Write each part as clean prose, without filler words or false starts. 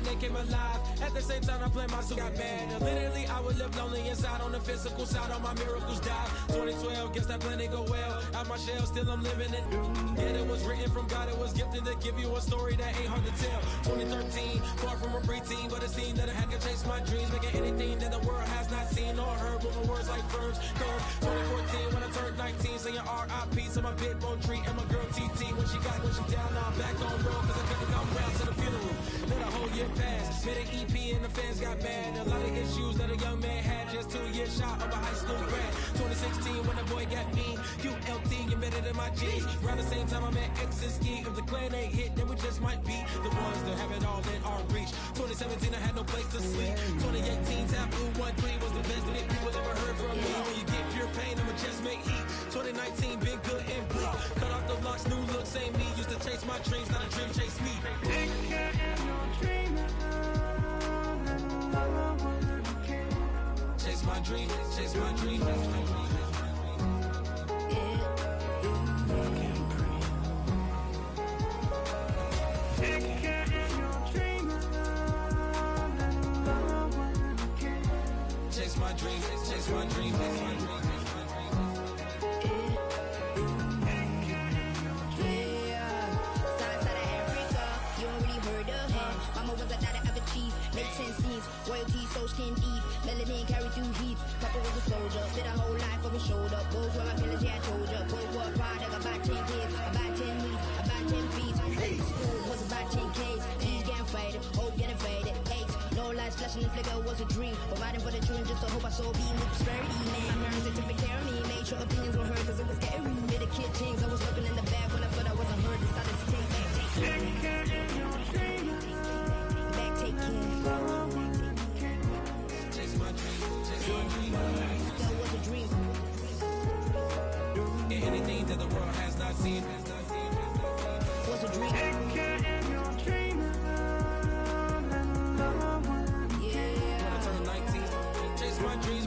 my name came alive. At the same time, I played my suit got bad. And literally, I would live lonely inside. On the physical side, all my miracles died. 2012, guess that plan didn't go well. Out my shell, still I'm living it. Yeah, it was written from God, it was gifted to give you a story that ain't hard to tell. 2013, far from a preteen, but it seemed that I had to chase my dreams, making anything that the world has not seen or heard, moving words like verbs, curves. 2014, when I turned 19, saying R.I.P. to my pit bull tree and my girl TT. When she down, now I'm back on road, cause I couldn't come round to the funeral. Let a whole year pass, made an EP and the fans got mad. A lot of issues that a young man had, just 2 years shy of a high school grad. 2016, when the boy got me, ULT embedded in my G's. Around the same time I met X and Ski. If the clan ain't hit, then we just might be the ones that have it all in our reach. 2017, I had no place to sleep. 2018, Taboo 1-3 was the best that people ever heard from me. When you get pure pain, I'ma just make heat. 2019, been good and bleak. Cut off the locks, new look, same me. Used to chase my dreams, not a dream chase me. Take care of your dreaming. Chase my dream, chase my dream, chase my dream. Chase my dream, chase my dream, chase my dream. Make 10 scenes, royalty so skin deep, melanin carry through heat. Papa was a soldier, did a whole life on his shoulder. Both were my pillars, yeah I told ya. Both were a product, about 10 kids, about 10 weeks, about 10 feet. School was about 10 Ks, D's getting faded, hope getting faded. Aches, no lights flashing, the flicker was a dream. Providing for the children just to hope I saw beam with prosperity. Man, my parents took care of me, made sure opinions were heard cause it was scary. Did a kid things, I was looking in the bag when I thought I wasn't heard. Decided to take back, take care. Back, take care. Chase my dream, chase my dream. That was a dream. Yeah, anything that the world has not seen. Was a dream. Yeah. When I turned 19, chase my dreams.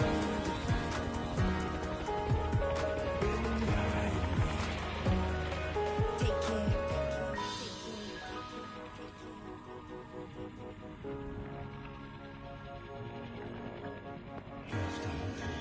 Take care. Just don't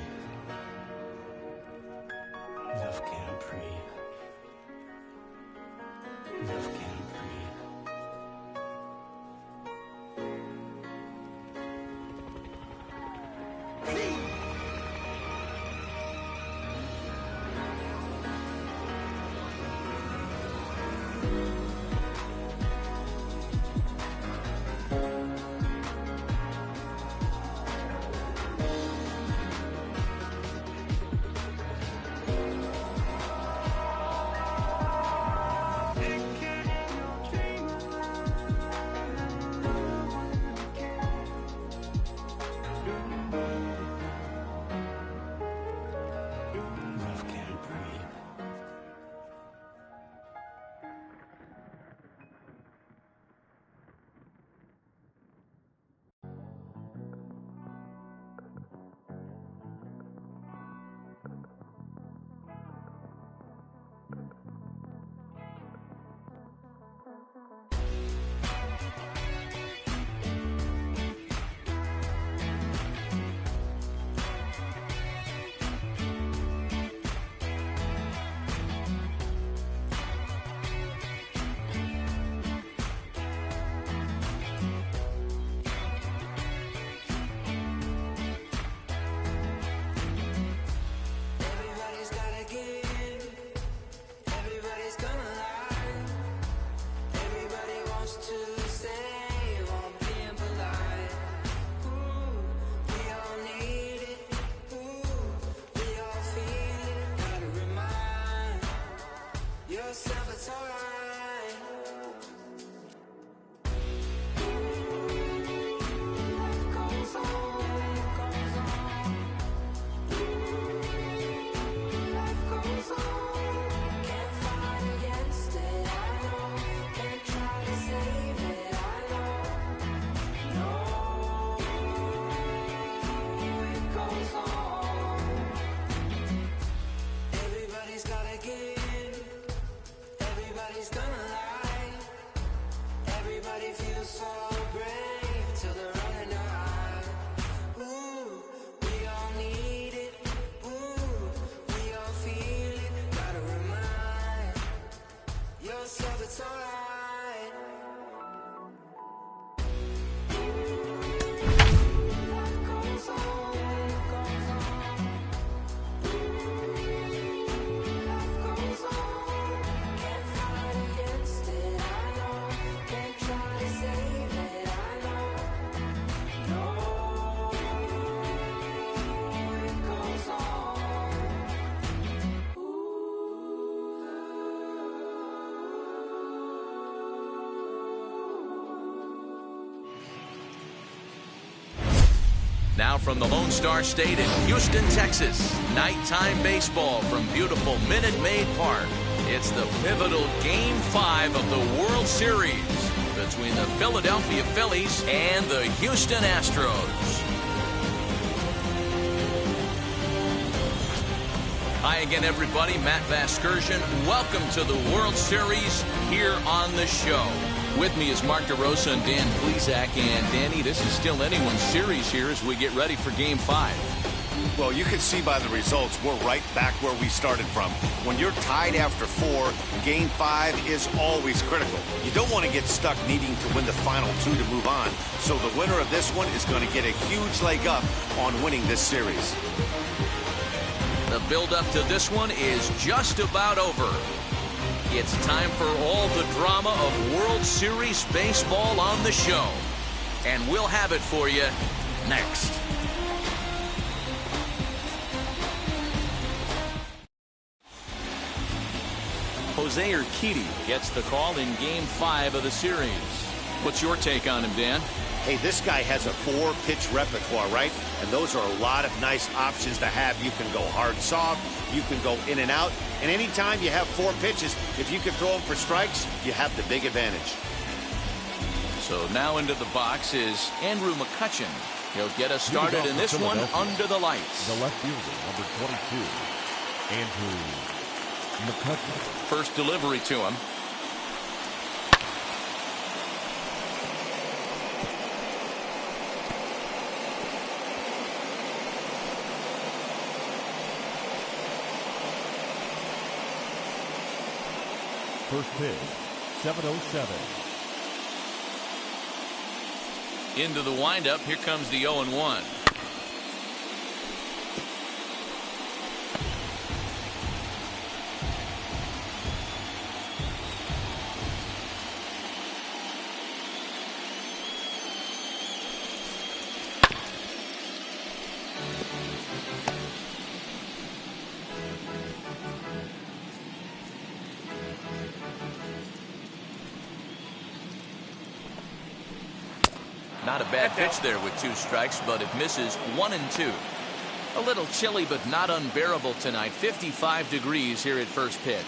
Now from the Lone Star State in Houston, Texas, nighttime baseball from beautiful Minute Maid Park. It's the pivotal Game 5 of the World Series between the Philadelphia Phillies and the Houston Astros. Hi again, everybody. Matt Vasgersian. Welcome to the World Series here on the show. With me is Mark DeRosa and Dan Plesac. And Danny, this is still anyone's series here as we get ready for Game 5. Well, you can see by the results, we're right back where we started from. When you're tied after 4, Game 5 is always critical. You don't want to get stuck needing to win the final 2 to move on. So the winner of this one is going to get a huge leg up on winning this series. The build-up to this one is just about over. It's time for all the drama of World Series baseball on the show. And we'll have it for you next. Jose Urquidy gets the call in Game 5 of the series. What's your take on him, Dan? Hey, this guy has a 4-pitch repertoire, right? And those are a lot of nice options to have. You can go hard, soft. You can go in and out. And anytime you have 4 pitches, if you can throw them for strikes, you have the big advantage. So now into the box is Andrew McCutchen. He'll get us started in this one under the lights. The left fielder, number 22, Andrew McCutchen. First delivery to him. First pitch, 7:07. Into the windup. Here comes the 0-1. Not a bad pitch there with 2 strikes, but it misses 1 and 2. A little chilly, but not unbearable tonight. 55 degrees here at first pitch.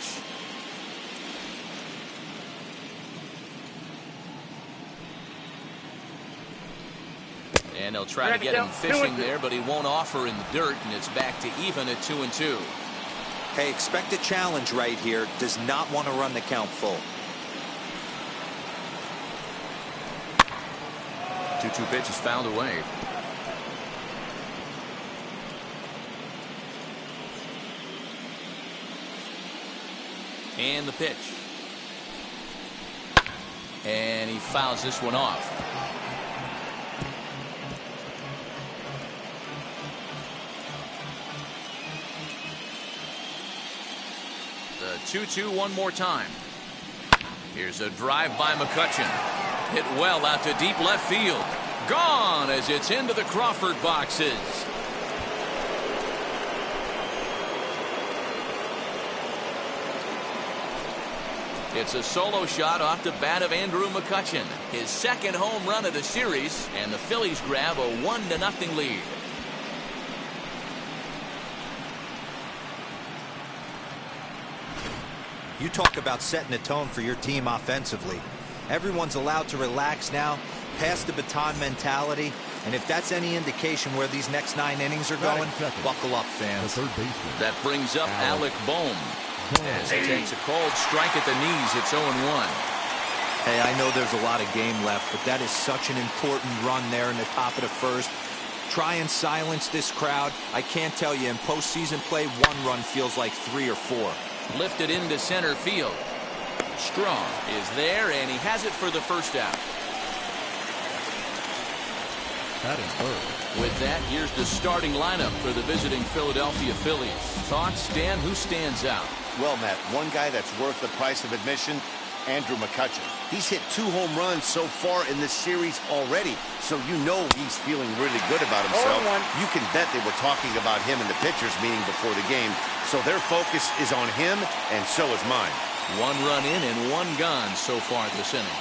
And they'll try to get him fishing there, but he won't offer in the dirt, and it's back to even at 2 and 2. Hey, expect a challenge right here. Does not want to run the count full. 2-2 pitch is fouled away. And the pitch. And he fouls this one off. The 2-2 one more time. Here's a drive by McCutchen. Hit well out to deep left field. Gone as it's into the Crawford boxes. It's a solo shot off the bat of Andrew McCutchen. His second home run of the series, and the Phillies grab a 1-0 lead. You talk about setting a tone for your team offensively. Everyone's allowed to relax now, pass the baton mentality, and if that's any indication where these next 9 innings are going, buckle up, fans. That brings up Alec Bohm. As he takes a cold strike at the knees, it's 0-1. Hey, I know there's a lot of game left, but that is such an important run there in the top of the first. Try and silence this crowd. I can't tell you, in postseason play, 1 run feels like 3 or 4. Lifted into center field. Strong is there, and he has it for the first out. With that, here's the starting lineup for the visiting Philadelphia Phillies. Thoughts, Dan? Who stands out? Well, Matt, one guy that's worth the price of admission, Andrew McCutchen. He's hit 2 home runs so far in this series already, so you know he's feeling really good about himself. You can bet they were talking about him in the pitchers meeting before the game, so their focus is on him, and so is mine. 1 run in and 1 gone so far this inning.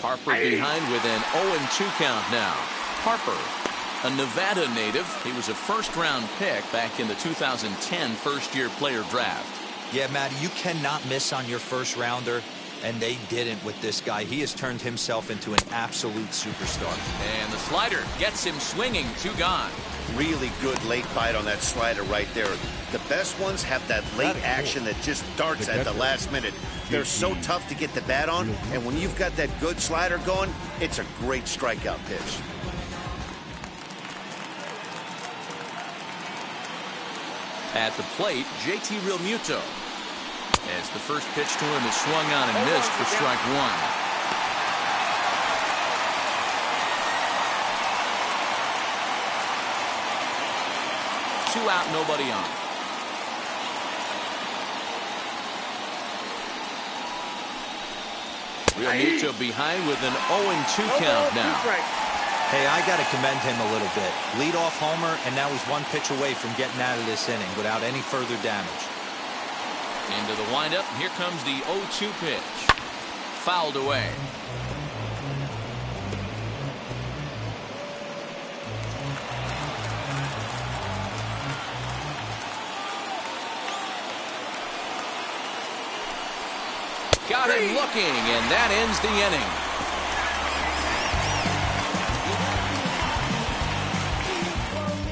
Harper behind with an 0-2 count now. Harper, a Nevada native. He was a first-round pick back in the 2010 first-year player draft. Yeah, Matty, you cannot miss on your first rounder, and they didn't with this guy. He has turned himself into an absolute superstar. And the slider gets him swinging. 2 gone. Really good late bite on that slider right there. The best ones have that late action that just darts at the last minute. They're so tough to get the bat on, and when you've got that good slider going, it's a great strikeout pitch. At the plate, JT Realmuto. As the first pitch to him is swung on and missed for strike 1. 2 out, nobody on. Realmuto behind with an 0-2 count now. Hey, I got to commend him a little bit. Leadoff homer, and now he's 1 pitch away from getting out of this inning without any further damage. Into the windup, here comes the 0-2 pitch. Fouled away. Got him looking, and that ends the inning.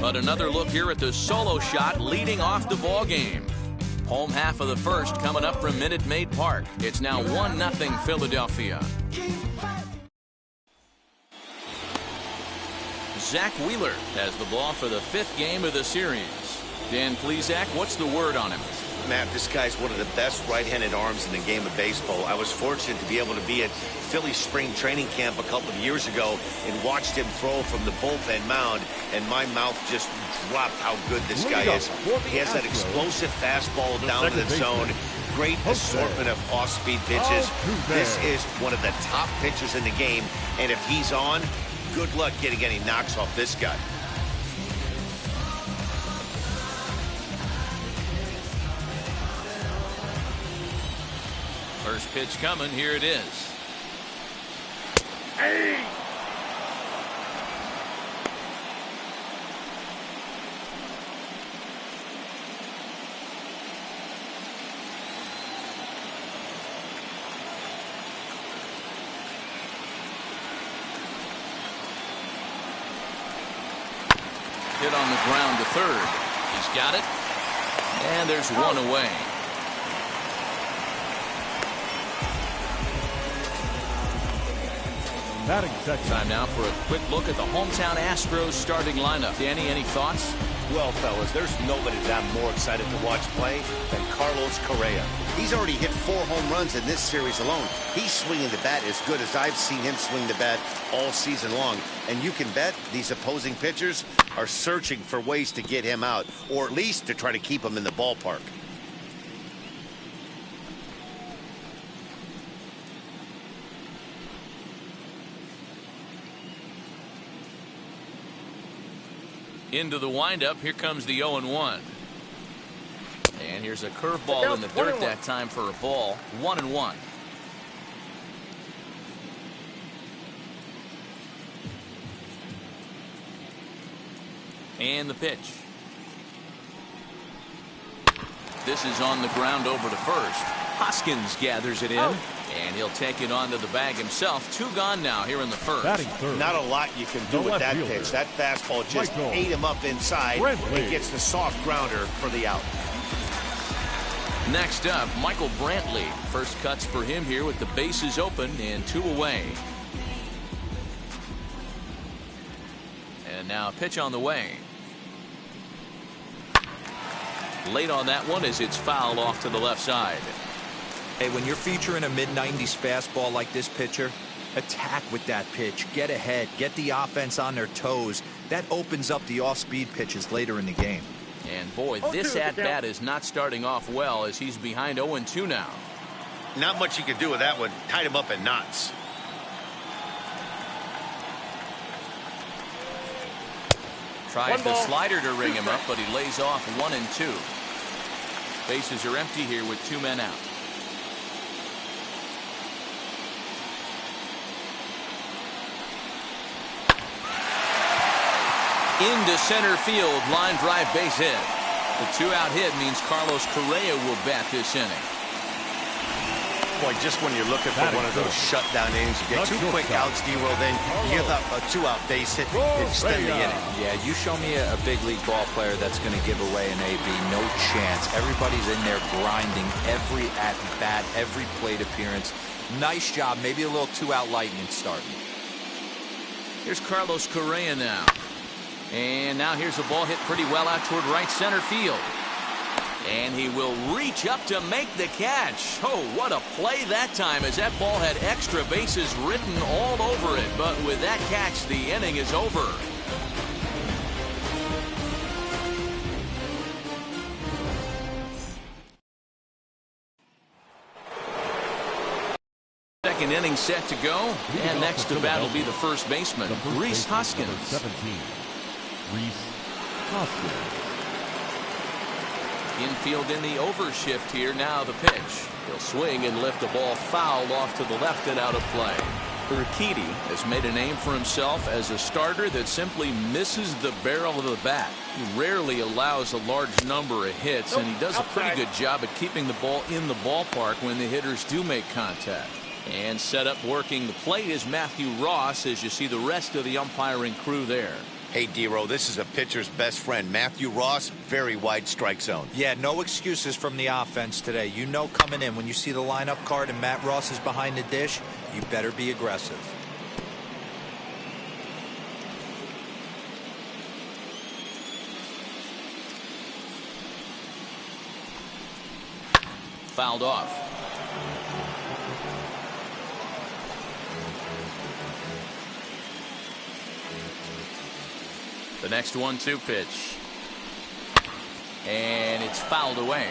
But another look here at the solo shot leading off the ball game. Home half of the first coming up from Minute Maid Park. It's now 1-0 Philadelphia. Zach Wheeler has the ball for the 5th game of the series. Dan Plesac, what's the word on him? Matt, this guy's one of the best right-handed arms in the game of baseball. I was fortunate to be able to be at Phillies spring training camp a couple of years ago and watched him throw from the bullpen mound, and my mouth just dropped how good this guy is. He has that explosive fastball down to the zone, great assortment of off-speed pitches. This is one of the top pitchers in the game, and if he's on, good luck getting any knocks off this guy. First pitch coming. Here it is. Hey! Hit on the ground to third. He's got it. And there's one away. Time now for a quick look at the hometown Astros starting lineup. Danny, any thoughts? Well, fellas, there's nobody that I'm more excited to watch play than Carlos Correa. He's already hit 4 home runs in this series alone. He's swinging the bat as good as I've seen him swing the bat all season long. And you can bet these opposing pitchers are searching for ways to get him out, or at least to try to keep him in the ballpark. Into the windup. Here comes the 0-1. And here's a curveball in the dirt that time for a ball. 1-1. And the pitch. This is on the ground over to first. Hoskins gathers it in. And he'll take it onto the bag himself. 2 gone now here in the first. Not a lot you can do with that pitch. That fastball just ate him up inside and gets the soft grounder for the out. Next up, Michael Brantley. First cuts for him here with the bases open and 2 away. And now a pitch on the way. Late on that one as it's fouled off to the left side. Hey, when you're featuring a mid-90s fastball like this pitcher, attack with that pitch. Get ahead. Get the offense on their toes. That opens up the off-speed pitches later in the game. And boy, this at-bat is not starting off well as he's behind 0-2 now. Not much you can do with that one. Tied him up in knots. Tries the slider to ring him up, but he lays off 1-2. Bases are empty here with 2 men out. Into center field, line drive base hit. The 2-out hit means Carlos Correa will bat this inning. Boy, just when you're looking for one of those shutdown innings, you get two quick outs, D-Roll, then you give up a 2-out base hit and extend the inning. Yeah, you show me a big league ball player that's going to give away an AB. No chance. Everybody's in there grinding every at-bat, every plate appearance. Nice job. Maybe a little 2-out lightning starting. Here's Carlos Correa now. And now here's a ball hit pretty well out toward right center field. And he will reach up to make the catch. Oh, what a play that time, as that ball had extra bases written all over it. But with that catch, the inning is over. Second inning set to go. And next to bat will be the first baseman, Rhys Hoskins. 17, Rhys Hoskins. Infield in the overshift here. Now the pitch. He'll swing and lift the ball foul off to the left and out of play. Urquidy has made a name for himself as a starter that simply misses the barrel of the bat. He rarely allows a large number of hits, and he does a pretty good job at keeping the ball in the ballpark when the hitters do make contact. And set up working the plate is Matthew Ross, as you see the rest of the umpiring crew there. Hey, D-Roll, this is a pitcher's best friend, Matthew Ross. Very wide strike zone. Yeah, no excuses from the offense today. You know coming in when you see the lineup card and Matt Ross is behind the dish, you better be aggressive. Fouled off. The next 1-2 pitch. And it's fouled away.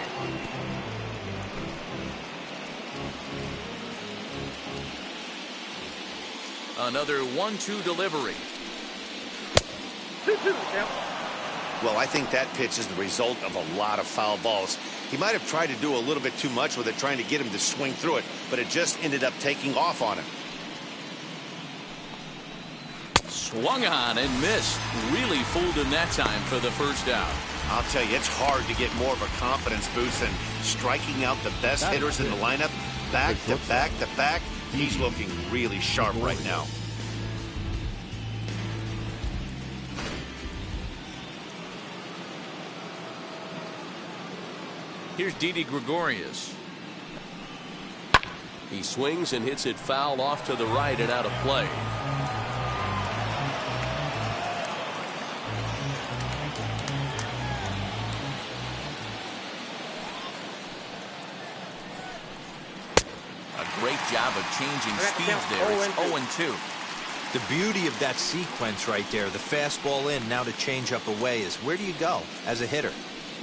Another 1-2 delivery. Well, I think that pitch is the result of a lot of foul balls. He might have tried to do a little bit too much with it, trying to get him to swing through it, but it just ended up taking off on him. Swung on and missed. Really fooled him that time for the first out. I'll tell you, it's hard to get more of a confidence boost than striking out the best hitters in the lineup. Back to back to back. He's looking really sharp right now. Here's Didi Gregorius. He swings and hits it foul off to the right and out of play. Great job of changing speeds there. It's 0-2. The beauty of that sequence right there, the fastball in, now to change up away, is where do you go as a hitter?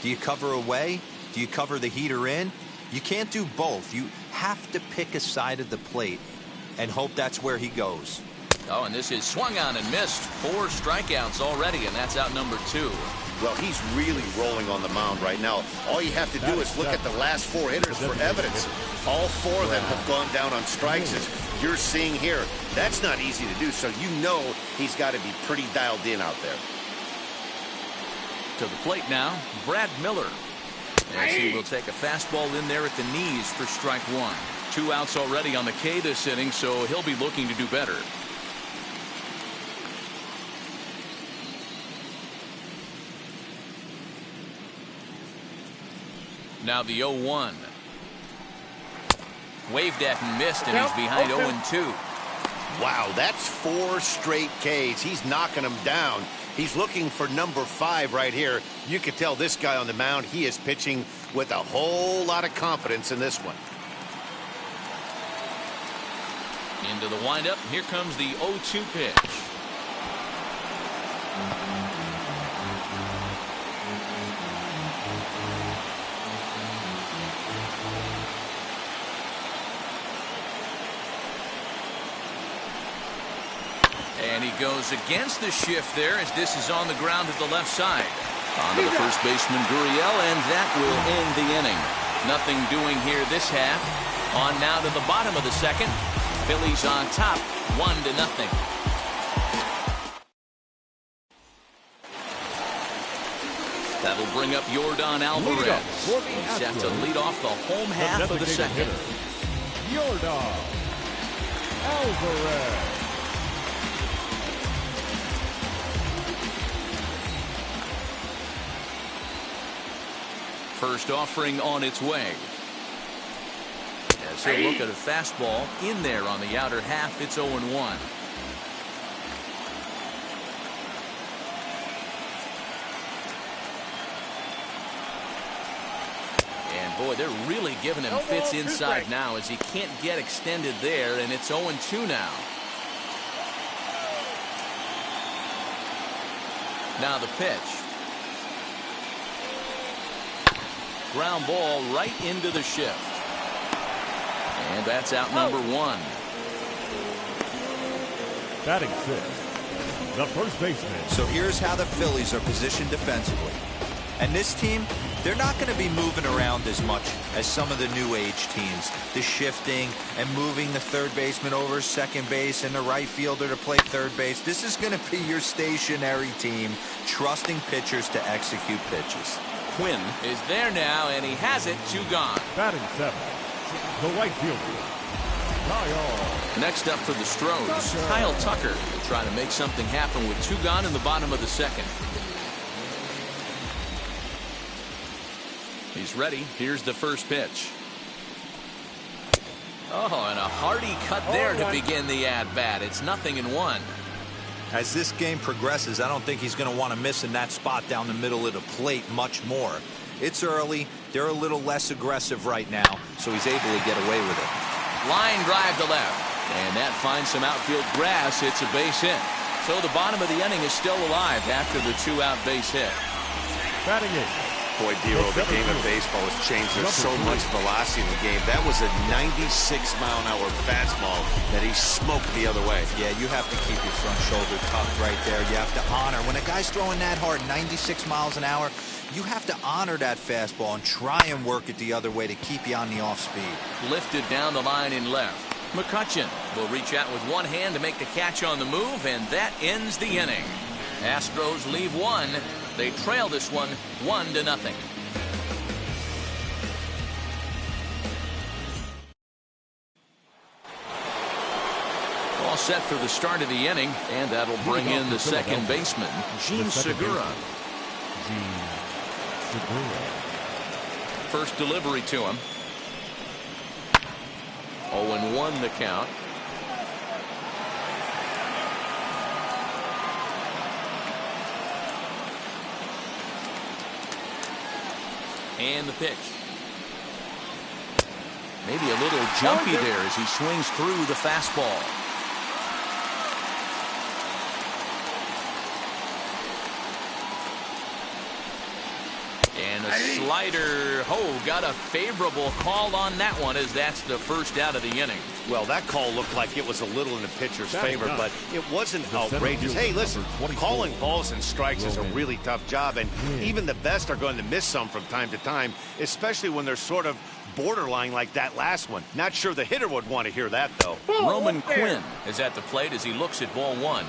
Do you cover away? Do you cover the heater in? You can't do both. You have to pick a side of the plate and hope that's where he goes. Oh, and this is swung on and missed. 4 strikeouts already, and that's out number 2. Well, he's really rolling on the mound right now. All you have to do is look at the last 4 hitters for evidence. All 4 of them have gone down on strikes, as you're seeing here. That's not easy to do, so you know he's got to be pretty dialed in out there. To the plate now, Brad Miller. As he will take a fastball in there at the knees for strike 1. 2 outs already on the K this inning, so he'll be looking to do better. Now the 0-1. Waved at and missed, and he's behind 0-2. Wow, that's 4 straight Ks. He's knocking them down. He's looking for number 5 right here. You could tell this guy on the mound, he is pitching with a whole lot of confidence in this one. Into the windup. Here comes the 0-2 pitch. And he goes against the shift there, as this is on the ground to the left side. On to the first baseman, Gurriel, and that will end the inning. Nothing doing here this half. On now to the bottom of the second. Phillies on top, 1-0. That'll bring up Yordan Alvarez. He's set to lead off the home half of the second. Yordan Alvarez. First offering on its way. As he'll look at a fastball in there on the outer half, it's 0-1. And boy, they're really giving him fits inside now as he can't get extended there, and it's 0-2 now. Now the pitch. Ground ball right into the shift. And that's out number 1. Batting 6, the first baseman. So here's how the Phillies are positioned defensively. And this team, they're not going to be moving around as much as some of the new age teams. The shifting and moving the third baseman over second base and the right fielder to play third base. This is going to be your stationary team, trusting pitchers to execute pitches. Quinn is there now, and he has it. 2 gone. Batting 7, the right fielder, Kyle. Next up for the Astros, Kyle Tucker will try to make something happen with 2 gone in the bottom of the second. He's ready. Here's the first pitch. Oh, and a hearty cut there to begin the at-bat. It's 0-1. As this game progresses, I don't think he's going to want to miss in that spot down the middle of the plate much more. It's early. They're a little less aggressive right now, so he's able to get away with it. Line drive to left, and that finds some outfield grass. It's a base hit. So the bottom of the inning is still alive after the 2-out base hit. Batting 8. Boy, Dero, the game of baseball has changed. There's so much velocity in the game. That was a 96-mile-an-hour fastball that he smoked the other way. Yeah, you have to keep your front shoulder tucked right there. You have to honor. When a guy's throwing that hard, 96 miles an hour, you have to honor that fastball and try and work it the other way to keep you on the off speed. Lifted down the line in left. McCutchen will reach out with one hand to make the catch on the move, and that ends the inning. Astros leave 1. They trail this one 1-0. All set for the start of the inning, and that'll bring in the second baseman, Gene Segura. First delivery to him. 0-1 the count. And the pitch. Maybe a little jumpy there as he swings through the fastball. And a slider. Oh, got a favorable call on that one, as that's the first out of the inning. Well, that call looked like it was a little in the pitcher's favor, but it wasn't outrageous. Hey, listen, calling balls and strikes is a really tough job, and even the best are going to miss some from time to time, especially when they're sort of borderline like that last one. Not sure the hitter would want to hear that, though. Roman Quinn is at the plate as he looks at ball 1.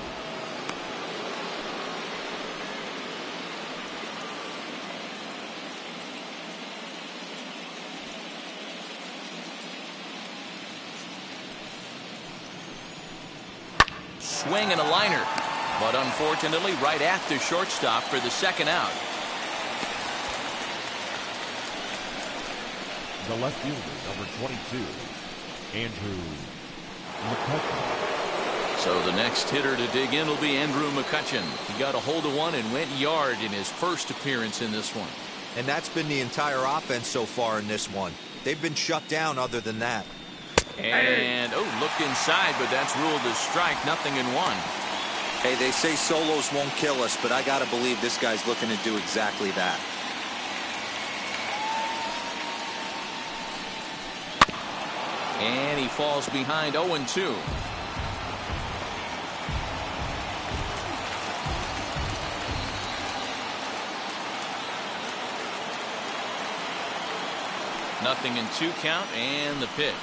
Swing and a liner, but unfortunately right at the shortstop for the second out. The left fielder, number 22, Andrew McCutchen. So the next hitter to dig in will be Andrew McCutchen. He got a hold of one and went yard in his first appearance in this one. And that's been the entire offense so far in this one. They've been shut down other than that. And, looked inside, but that's ruled a strike. 0-1. Hey, they say solos won't kill us, but I got to believe this guy's looking to do exactly that. And he falls behind 0-2. Nothing in 2 count, and the pitch.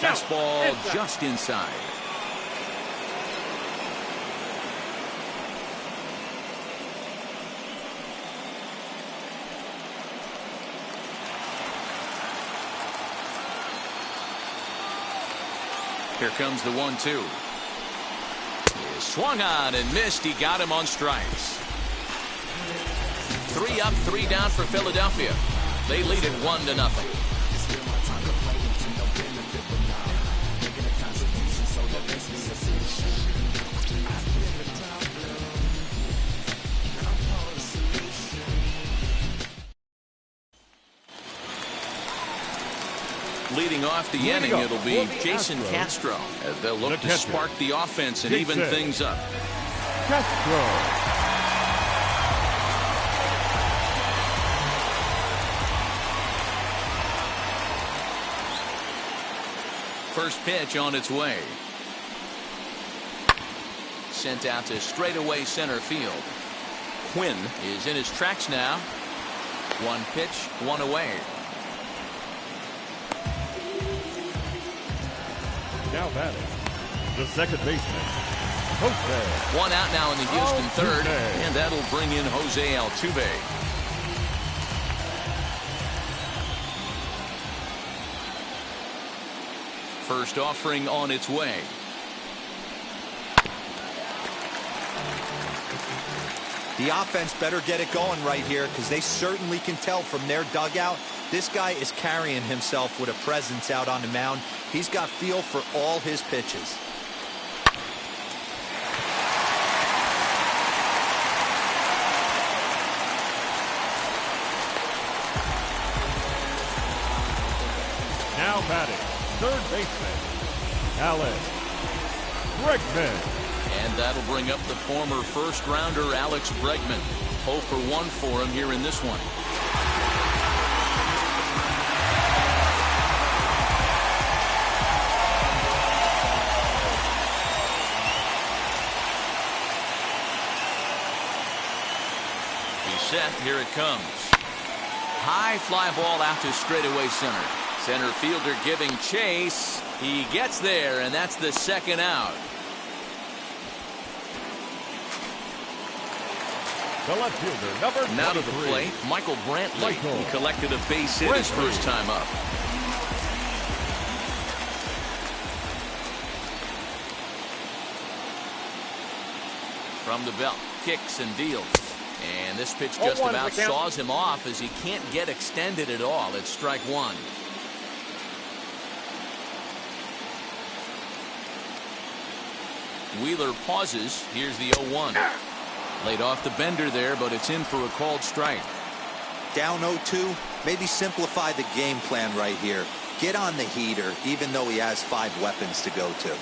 Fastball just inside. Here comes the 1-2. He swung on and missed. He got him on strikes. 3 up, 3 down for Philadelphia. They lead it 1-0. Leading off the inning, it'll be Jason Castro as they'll look to spark the offense and even things up. Castro. First pitch on its way. Sent out to straightaway center field. Quinn is in his tracks now. 1 pitch, 1 away. Now batting, the second baseman, Jose. 1 out now in the Houston third, and that'll bring in Jose Altuve. First offering on its way. The offense better get it going right here because they certainly can tell from their dugout. This guy is carrying himself with a presence out on the mound. He's got feel for all his pitches. Now batting, third baseman, Alex Bregman. And that'll bring up the former first-rounder Alex Bregman. 0 for 1 for him here in this one. He's set. Here it comes. High fly ball out to straightaway center. Center fielder giving chase. He gets there, and that's the second out. The left fielder, number 23. Now to the plate, Michael Brantley. He collected a base hit his first time up. From the belt, kicks and deals. And this pitch just about saws him off as he can't get extended at all. It's strike 1. Wheeler pauses. Here's the 0-1. Laid off the bender there, but it's in for a called strike. Down 0-2, maybe simplify the game plan right here. Get on the heater, even though he has 5 weapons to go to.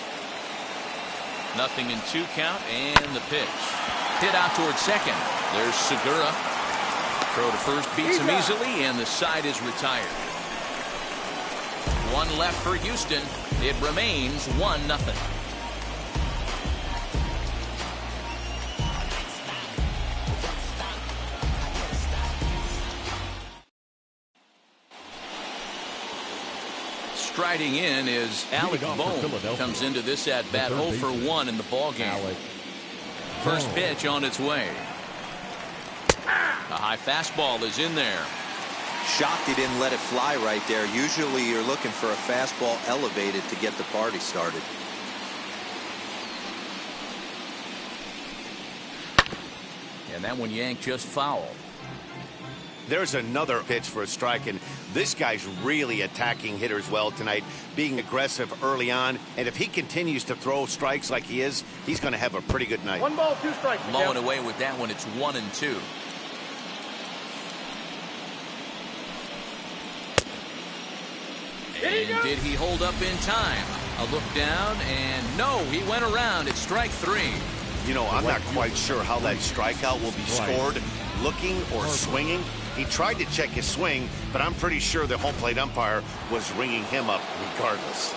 0-2 count, and the pitch. Hit out towards second. There's Segura. Throw to first beats him easily, and the side is retired. 1 left for Houston. It remains 1-0. Striding in is Alec Bohm. Comes into this at bat 0 for 1 in the ballgame. First pitch on its way. A high fastball is in there. Shocked he didn't let it fly right there. Usually you're looking for a fastball elevated to get the party started. And that one yanked just foul. There's another pitch for a strike, and this guy's really attacking hitters well tonight, being aggressive early on. And if he continues to throw strikes like he is, he's going to have a pretty good night. 1 ball, 2 strikes. Mowing away with that one. It's 1-2. And did he hold up in time? A look down, and no, he went around. It's strike 3. You know, I'm not quite sure how that strikeout will be scored, looking or swinging. He tried to check his swing, but I'm pretty sure the home plate umpire was ringing him up regardless.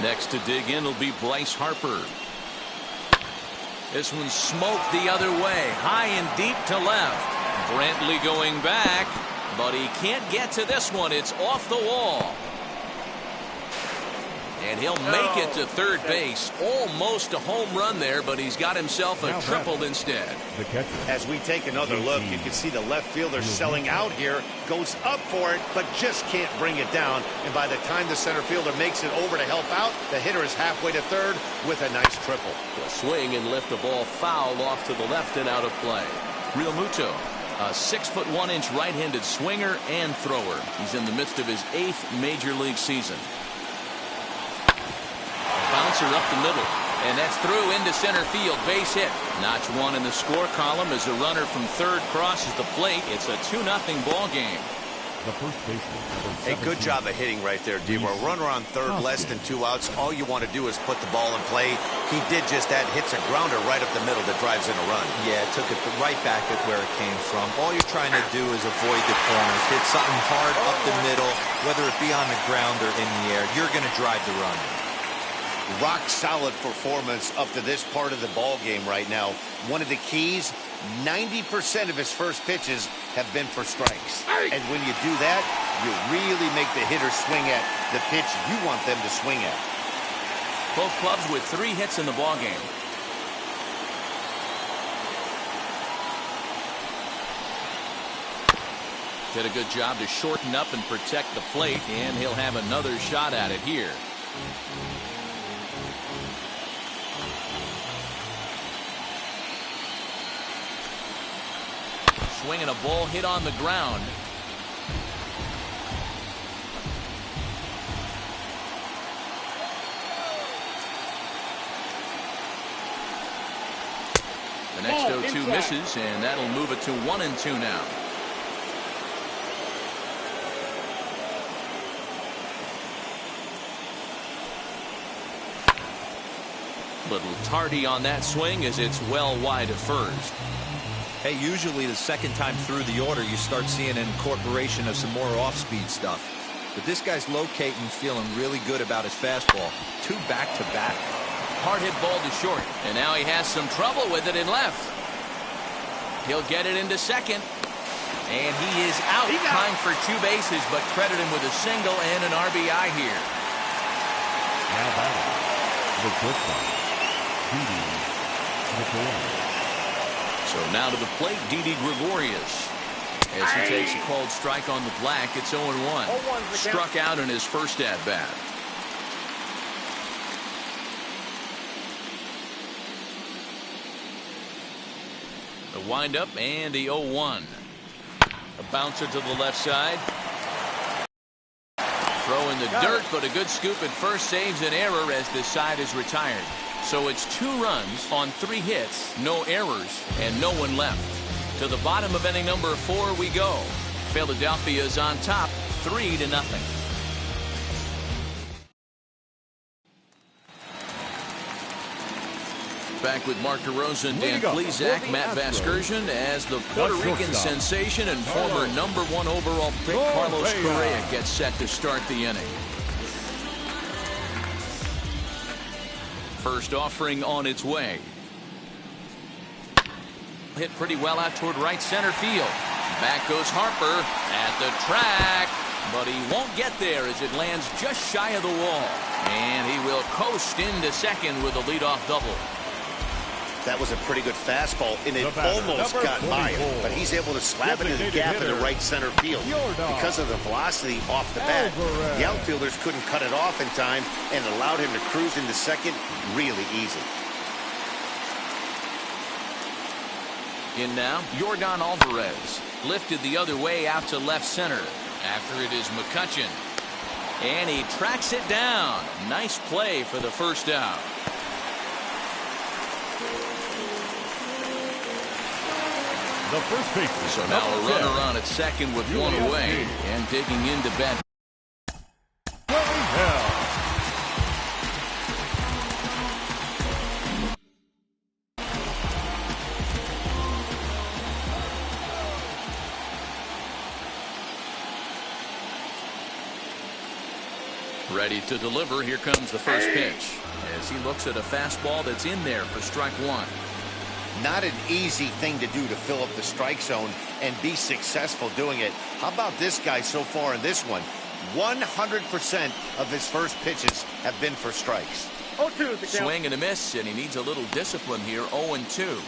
Next to dig in will be Bryce Harper. This one smoked the other way, high and deep to left. Brantley going back, but he can't get to this one. It's off the wall. And he'll make it to third base. Almost a home run there, but he's got himself a triple instead. As we take another look, you can see the left fielder selling out here, goes up for it, but just can't bring it down. And by the time the center fielder makes it over to help out, the hitter is halfway to third with a nice triple. A swing and lift the ball foul off to the left and out of play. Real Muto, a 6'1" right-handed swinger and thrower. He's in the midst of his 8th major league season. Bouncer up the middle, and that's through into center field. Base hit. Notch 1 in the score column as a runner from third crosses the plate. It's a 2-0 ball game. The first baseman. A good job of hitting right there, D. A runner on third, less than 2 outs. All you want to do is put the ball in play. He did just that. Hits a grounder right up the middle that drives in a run. Yeah, took it right back at where it came from. All you're trying to do is avoid the corners. Hit something hard up the middle, whether it be on the ground or in the air. You're going to drive the run. Rock solid performance up to this part of the ball game right now. One of the keys, 90% of his first pitches have been for strikes. And when you do that, you really make the hitter swing at the pitch you want them to swing at. Both clubs with 3 hits in the ball game. Did a good job to shorten up and protect the plate, and he'll have another shot at it here. Swinging a ball hit on the ground. The next 0-2 misses, and that'll move it to 1-2 now. Little tardy on that swing as it's well wide of first. Hey, usually the second time through the order, you start seeing an incorporation of some more off-speed stuff. But this guy's locating, feeling really good about his fastball. 2 back-to-back. Hard hit ball to short, and now he has some trouble with it in left. He'll get it into second, and he is out, trying for 2 bases, but credit him with a single and an RBI here. Now batting, the shortstop, Didi. So now to the plate, Didi Gregorius. As he takes a called strike on the black, it's 0-1. Struck out in his first at-bat. The windup and the 0-1. A bouncer to the left side. Throw in the dirt, but a good scoop at first saves an error as this side is retired. So it's 2 runs on 3 hits, no errors, and no one left. To the bottom of inning number 4 we go. Philadelphia is on top, 3-0. Back with Mark DeRosa and Dan Plesac, Matt Vasgersian as the Puerto Rican sensation and former #1 overall pick Carlos Correa gets set to start the inning. First offering on its way. Hit pretty well out toward right center field. Back goes Harper at the track, but he won't get there as it lands just shy of the wall. And he will coast into second with a leadoff double. That was a pretty good fastball, and it almost got by him, but he's able to slap it in the gap in the right center field. Because of the velocity off the bat, the outfielders couldn't cut it off in time and allowed him to cruise into second really easy. In now, Yordan Alvarez. Lifted the other way out to left center. After it is McCutchen. And he tracks it down. Nice play for the first out. The first baseman. So now a runner on at second with 1 away and digging into bat. Ready to deliver. Here comes the first pitch as he looks at a fastball that's in there for strike 1. Not an easy thing to do to fill up the strike zone and be successful doing it. How about this guy so far in this one? 100% of his first pitches have been for strikes. 0-2. Swing and a miss, and he needs a little discipline here. 0-2.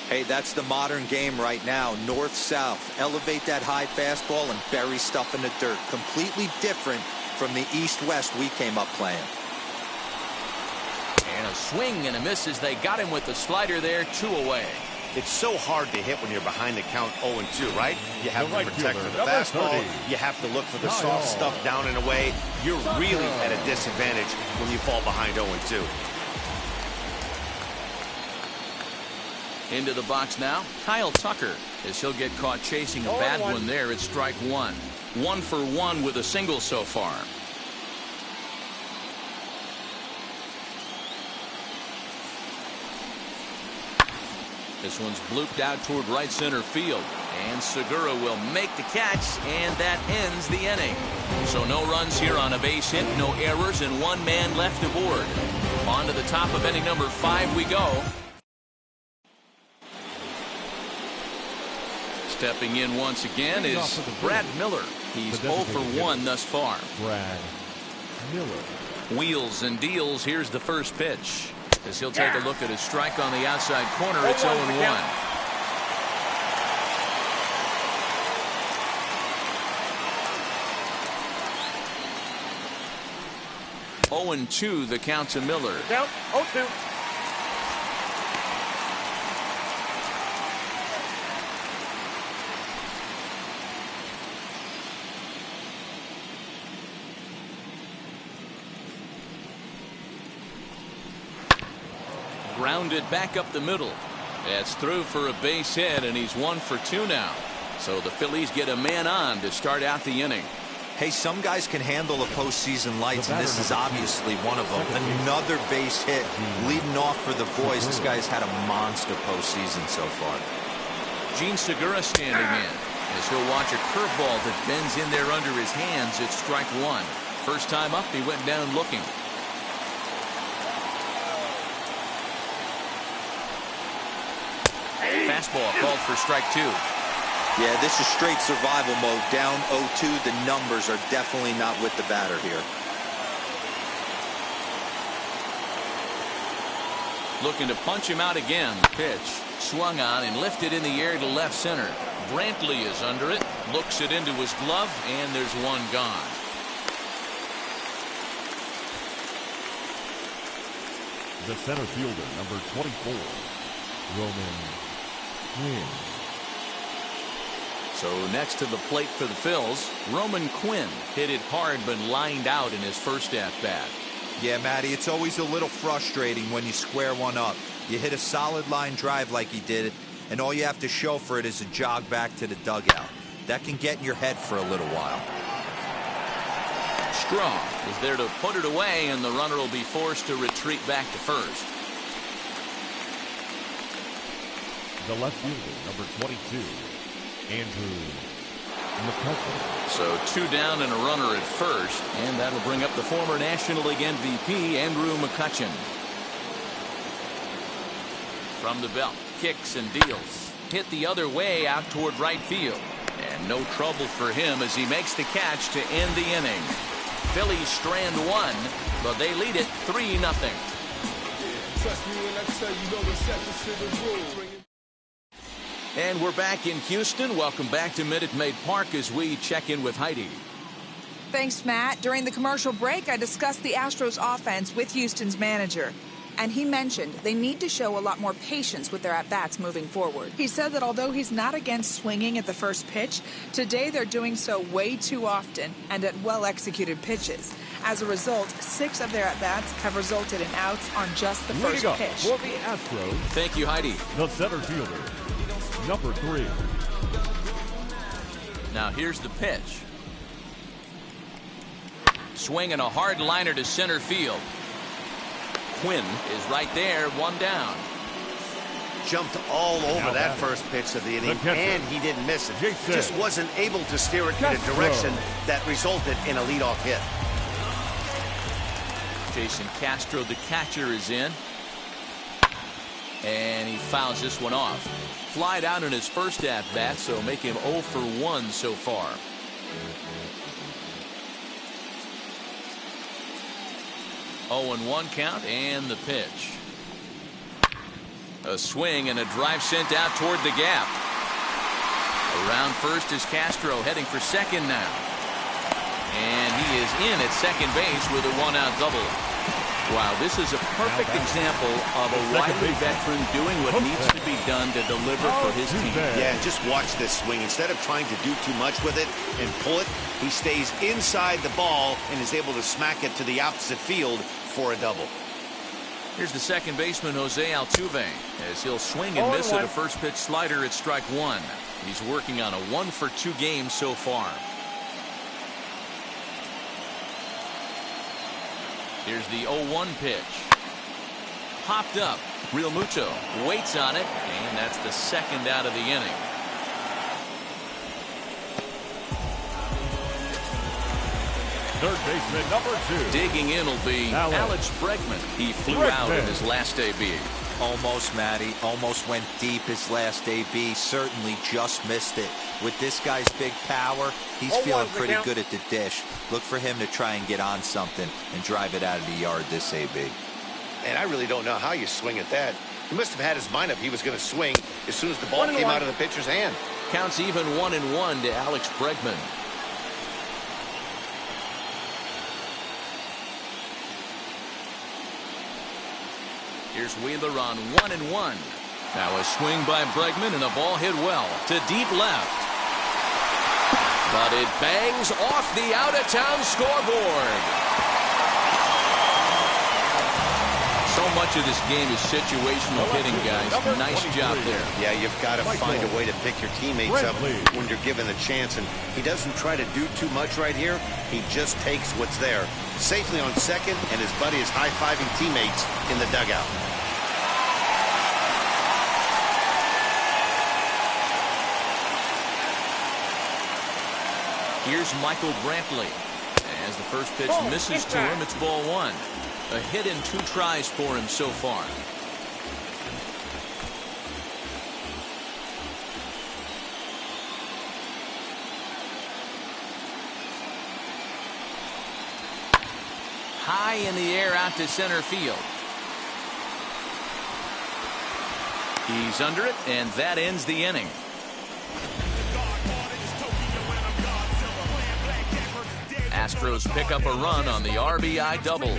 Hey, that's the modern game right now. North-south. Elevate that high fastball and bury stuff in the dirt. Completely different from the east-west we came up playing. And a swing and a miss as they got him with the slider there. 2 away. It's so hard to hit when you're behind the count 0-2, right? You have to protect for the fastball. You have to look for the soft stuff down and away. You're really at a disadvantage when you fall behind 0-2. Into the box now, Kyle Tucker, as he'll get caught chasing a bad one there at strike 1. 1 for 1 with a single so far. This one's blooped out toward right center field, and Segura will make the catch, and that ends the inning. So no runs here on a base hit, no errors, and 1 man left aboard. On to the top of inning number 5 we go. Stepping in once again is Brad Miller. He's 0 for 1 thus far. Brad Miller. Wheels and deals. Here's the first pitch. As he'll take a look at his strike on the outside corner, it's 0-1. 0-2 the count to Miller. Down 0-2. Grounded back up the middle. That's through for a base hit, and he's 1 for 2 now. So the Phillies get a man on to start out the inning. Hey, some guys can handle the postseason lights, and this is obviously one of them. Another base hit leading off for the boys. This guy's had a monster postseason so far. Gene Segura standing in as he'll watch a curveball that bends in there under his hands at strike 1. First time up, he went down looking. Fastball called for strike 2. Yeah, this is straight survival mode. Down 0-2. The numbers are definitely not with the batter here. Looking to punch him out again. Pitch swung on and lifted in the air to left center. Brantley is under it. Looks it into his glove, and there's 1 gone. The center fielder, number 24, Roman Quinn. So next to the plate for the Phils, Roman Quinn hit it hard but lined out in his first at-bat. Yeah, Matty, it's always a little frustrating when you square one up. You hit a solid line drive like he did, and all you have to show for it is a jog back to the dugout. That can get in your head for a little while. Strong is there to put it away, and the runner will be forced to retreat back to first. The left fielder, number 22, Andrew McCutcheon. So 2 down and a runner at first, and that'll bring up the former National League MVP, Andrew McCutcheon. From the belt, kicks and deals. Hit the other way out toward right field. And no trouble for him as he makes the catch to end the inning. Phillies strand 1, but they lead it 3-0. Trust me when I tell you, no exceptions to the rule. And we're back in Houston. Welcome back to Minute Maid Park as we check in with Heidi. Thanks, Matt. During the commercial break, I discussed the Astros offense with Houston's manager. And he mentioned they need to show a lot more patience with their at-bats moving forward. He said that although he's not against swinging at the first pitch, today they're doing so way too often and at well-executed pitches. As a result, 6 of their at-bats have resulted in outs on just the first pitch. For the Astros, thank you, Heidi. the center fielder, number 3. Now here's the pitch. Swinging a hard liner to center field. Quinn is right there, 1 down. Jumped all over that first pitch of the inning, and he didn't miss it. Just wasn't able to steer it in a direction that resulted in a leadoff hit. Jason Castro, the catcher, is in. And he fouls this one off. Flied out in his first at-bat, so make him 0 for 1 so far. Oh, and 1 count, and the pitch. A swing and a drive sent out toward the gap. Around first is Castro, heading for second now. And he is in at second base with a 1-out double. Wow, this is a perfect example of a wily veteran doing what needs to be done to deliver for his team. Yeah, just watch this swing. Instead of trying to do too much with it and pull it, he stays inside the ball and is able to smack it to the opposite field for a double. Here's the second baseman, Jose Altuve, as he'll swing and miss at a first pitch slider at strike 1. He's working on a 1 for 2 game so far. Here's the 0-1 pitch. Popped up. Real Muto waits on it, and that's the second out of the inning. Third baseman number 2. Digging in will be Alex Bregman. He flew out in his last AB. Almost, Matty. Almost went deep his last AB. Certainly just missed it. With this guy's big power, he's feeling pretty good at the dish. Look for him to try and get on something and drive it out of the yard this AB. And I really don't know how you swing at that. He must have had his mind up he was going to swing as soon as the ball came out of the pitcher's hand. Counts even 1-1 to Alex Bregman. Here's Wheeler on 1-1. Now a swing by Bregman and a ball hit well to deep left. But it bangs off the out-of-town scoreboard. So much of this game is situational hitting, guys. Nice job there. Yeah, you've got to find a way to pick your teammates up when you're given the chance. And he doesn't try to do too much right here. He just takes what's there. Safely on second, and his buddy is high-fiving teammates in the dugout. Here's Michael Brantley. As the first pitch misses to him, it's ball 1. A hit in 2 tries for him so far. High in the air out to center field. He's under it, and that ends the inning. Astros pick up a run on the RBI double.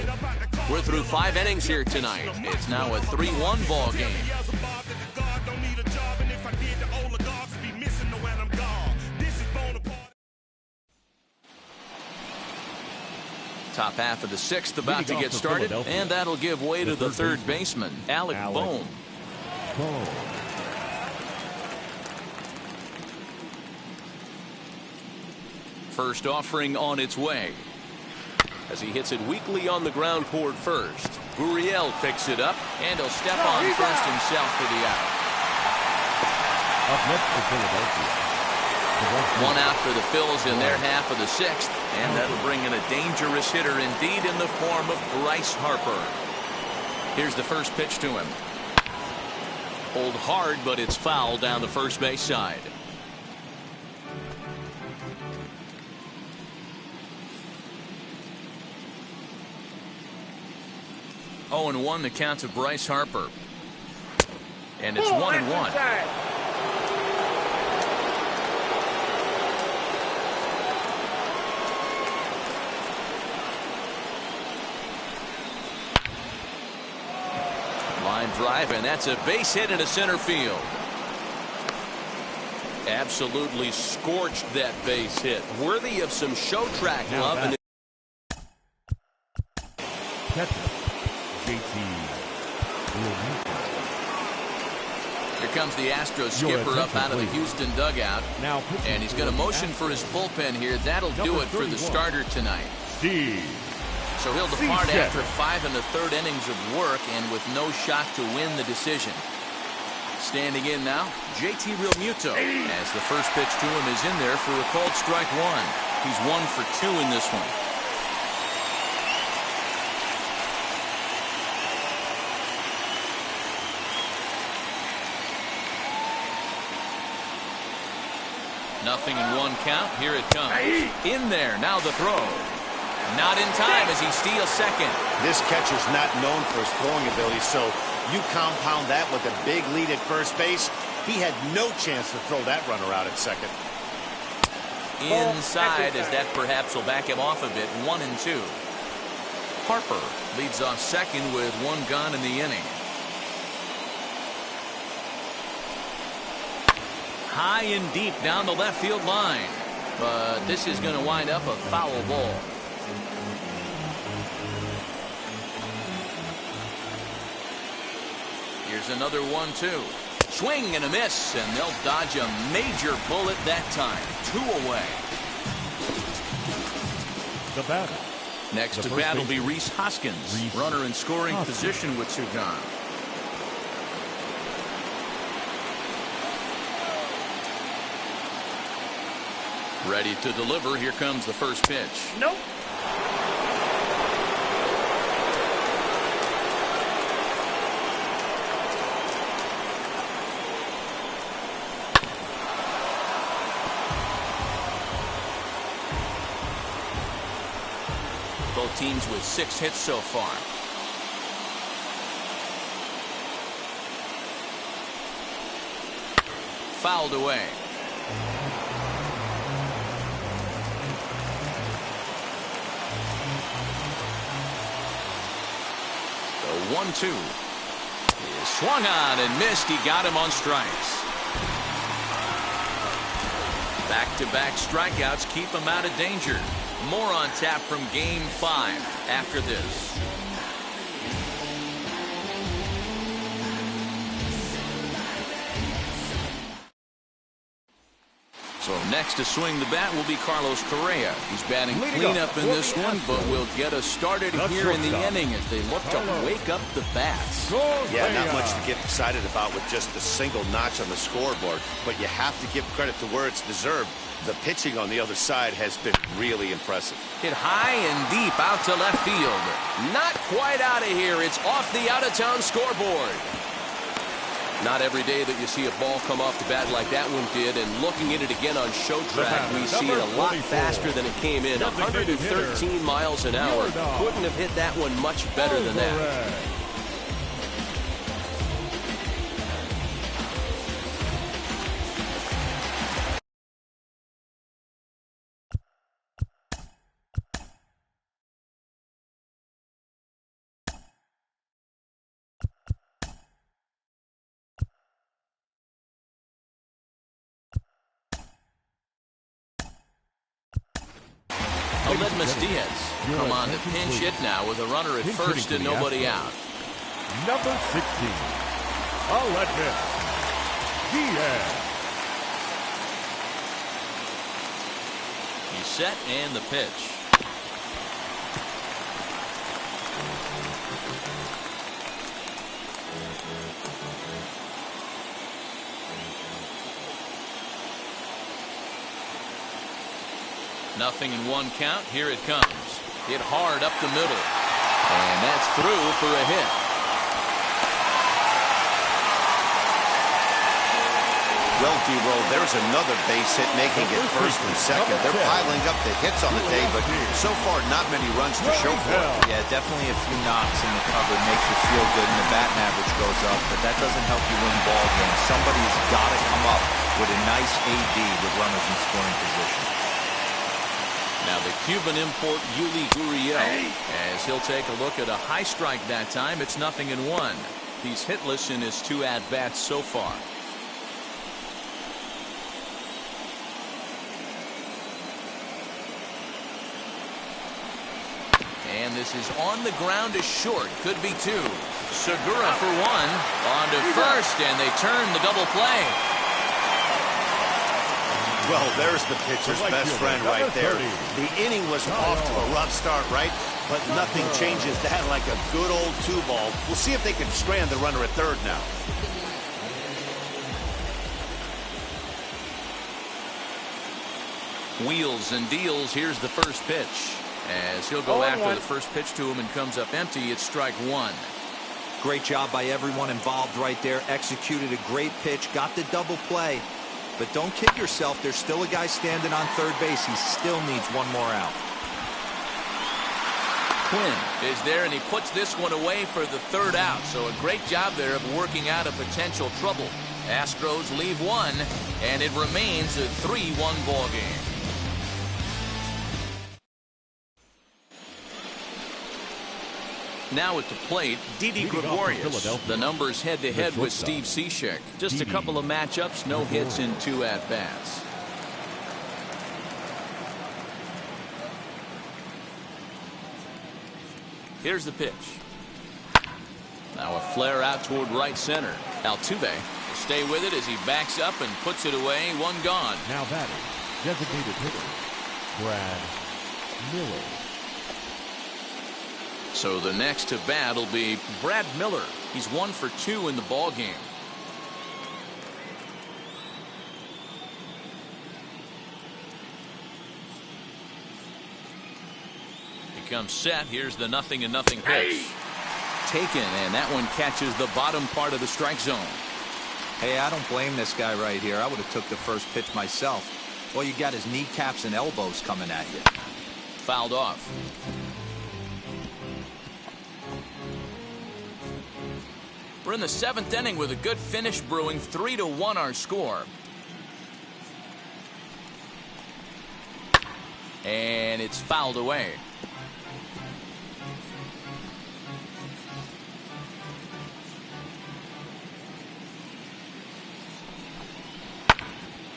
We're through 5 innings here tonight. It's now a 3-1 ball game. Top half of the 6th about to get started, and that'll give way to the third baseman, Alec Bohm. First offering on its way as he hits it weakly on the ground toward first. Gurriel picks it up, and he'll step on first himself for the out. Up next for Philadelphia. 1 out for the Phillies in their half of the 6th, and that'll bring in a dangerous hitter indeed in the form of Bryce Harper. Here's the first pitch to him. Pulled hard, but it's foul down the first base side. Oh, and 1 the count to Bryce Harper. And it's 1-1. Line drive, and that's a base hit into center field. Absolutely scorched that base hit. Worthy of some show track love. And here comes the Astros skipper up out of the Houston dugout. And he's going to motion for his bullpen here. That'll do it for the starter tonight. So he'll depart after 5 1/3 innings of work and with no shot to win the decision. Standing in now, JT Realmuto, as the first pitch to him is in there for a called strike 1. He's 1 for 2 in this one. 0-1 count. Here it comes. In there. Now the throw. Not in time as he steals second. This catcher's not known for his throwing ability, so you compound that with a big lead at first base. He had no chance to throw that runner out at second. Inside, as that perhaps will back him off a bit. 1-2. Harper leads off second with 1 gone in the inning. High and deep down the left field line. But this is going to wind up a foul ball. Here's another 1-2. Swing and a miss, and they'll dodge a major bullet that time. 2 away. The batter. Next to bat will be Rhys Hoskins. Runner in scoring position with 2 gone. Ready to deliver. Here comes the first pitch. Nope. Both teams with 6 hits so far. Fouled away. The 1-2 is swung on and missed. He got him on strikes. Back-to-back strikeouts keep him out of danger. More on tap from Game 5 after this. So next to swing the bat will be Carlos Correa. He's batting cleanup in this one, but will get us started here in the inning as they look to wake up the bats. Yeah, not much to get excited about with just a single notch on the scoreboard, but you have to give credit to where it's deserved. The pitching on the other side has been really impressive. Hit high and deep out to left field. Not quite out of here. It's off the out-of-town scoreboard. Not every day that you see a ball come off the bat like that one did, and looking at it again on show track, we see it a lot faster than it came in. 113 miles an hour. Couldn't have hit that one much better than that. Aledmus Diaz come on to pinch hit now with a runner at first and nobody out. Number 16, Aledmus Diaz. He's set and the pitch. Nothing in 1 count. Here it comes. Hit hard up the middle. And that's through for a hit. Well, D-Roll, there's another base hit making it first and second. They're piling up the hits on the day, but so far not many runs to show for it. Yeah, definitely a few knocks in the cover makes you feel good, and the batting average goes up, but that doesn't help you win ball games. Somebody's got to come up with a nice AD with runners in scoring position. Now the Cuban import Yuli Gurriel, as he'll take a look at a high strike that time. It's 0-1. He's hitless in his 2 at-bats so far. And this is on the ground is short. Could be 2. Segura for 1. On to first, and they turn the double play. Well, there's the pitcher's best friend right there. The inning was off to a rough start, right? But nothing changes that like a good old 2-ball. We'll see if they can strand the runner at third now. Wheels and deals. Here's the first pitch. As he'll go after the first pitch to him and comes up empty. It's strike 1. Great job by everyone involved right there. Executed a great pitch. Got the double play. But don't kid yourself. There's still a guy standing on third base. He still needs one more out. Quinn is there, and he puts this one away for the third out. So a great job there of working out a potential trouble. Astros leave one, and it remains a 3-1 ball game. Now at the plate, Didi Gregorius. The numbers head-to-head with Steve Cishek. Just a couple of matchups, no hits in 2 at-bats. Here's the pitch. Now a flare out toward right center. Altuve will stay with it as he backs up and puts it away. 1 gone. Now batting, designated hitter, Brad Miller. So the next to bat will be Brad Miller. He's 1 for 2 in the ball game. He comes set. Here's the 0-0 pitch. Taken, and that one catches the bottom part of the strike zone. Hey, I don't blame this guy right here. I would have took the first pitch myself. Well, you got his kneecaps and elbows coming at you. Fouled off. We're in the 7th inning with a good finish brewing. 3-1 our score. And it's fouled away.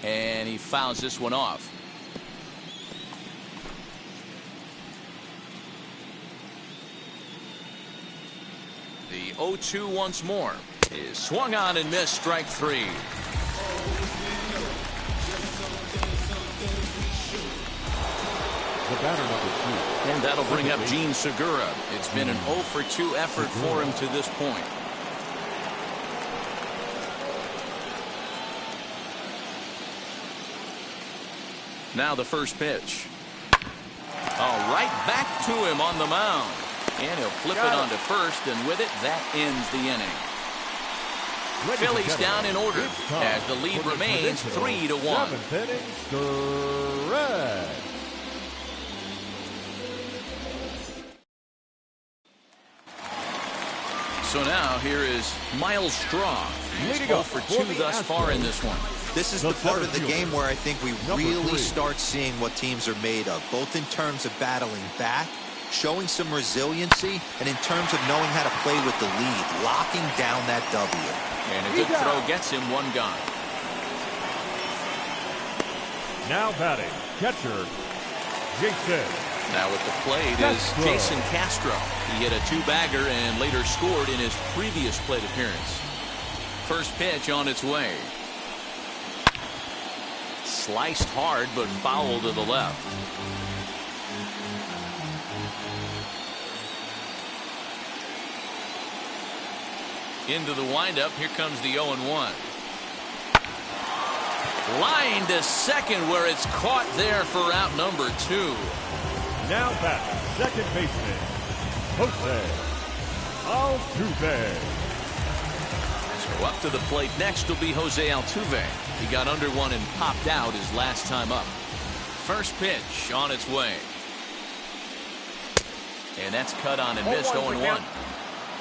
And he fouls this one off. The 0-2 once more is swung on and missed. Strike 3. The batter number 2. And that'll bring up Gene Segura. It's been an 0 for 2 effort for him to this point. Now the first pitch. Oh, right back to him on the mound. And he'll flip it onto first, and with it, that ends the inning. Phillies down in order as the lead remains 3-1. 7th inning, stretch. So now here is Miles Straw. He's 0 for 2 thus far in this one. This is the part of the game where I think we really start seeing what teams are made of, both in terms of battling back, showing some resiliency, and in terms of knowing how to play with the lead, locking down that W. And a good throw gets him 1 gone. Now batting, catcher, Jason. Now at the plate is Jason Castro. He hit a 2-bagger and later scored in his previous plate appearance. First pitch on its way. Sliced hard, but foul to the left. Into the windup. Here comes the 0-1. Line to second, where it's caught there for out number 2. Now back, second baseman, Jose Altuve. So up to the plate next will be Jose Altuve. He got under one and popped out his last time up. First pitch on its way. And that's cut on and missed. 0-1.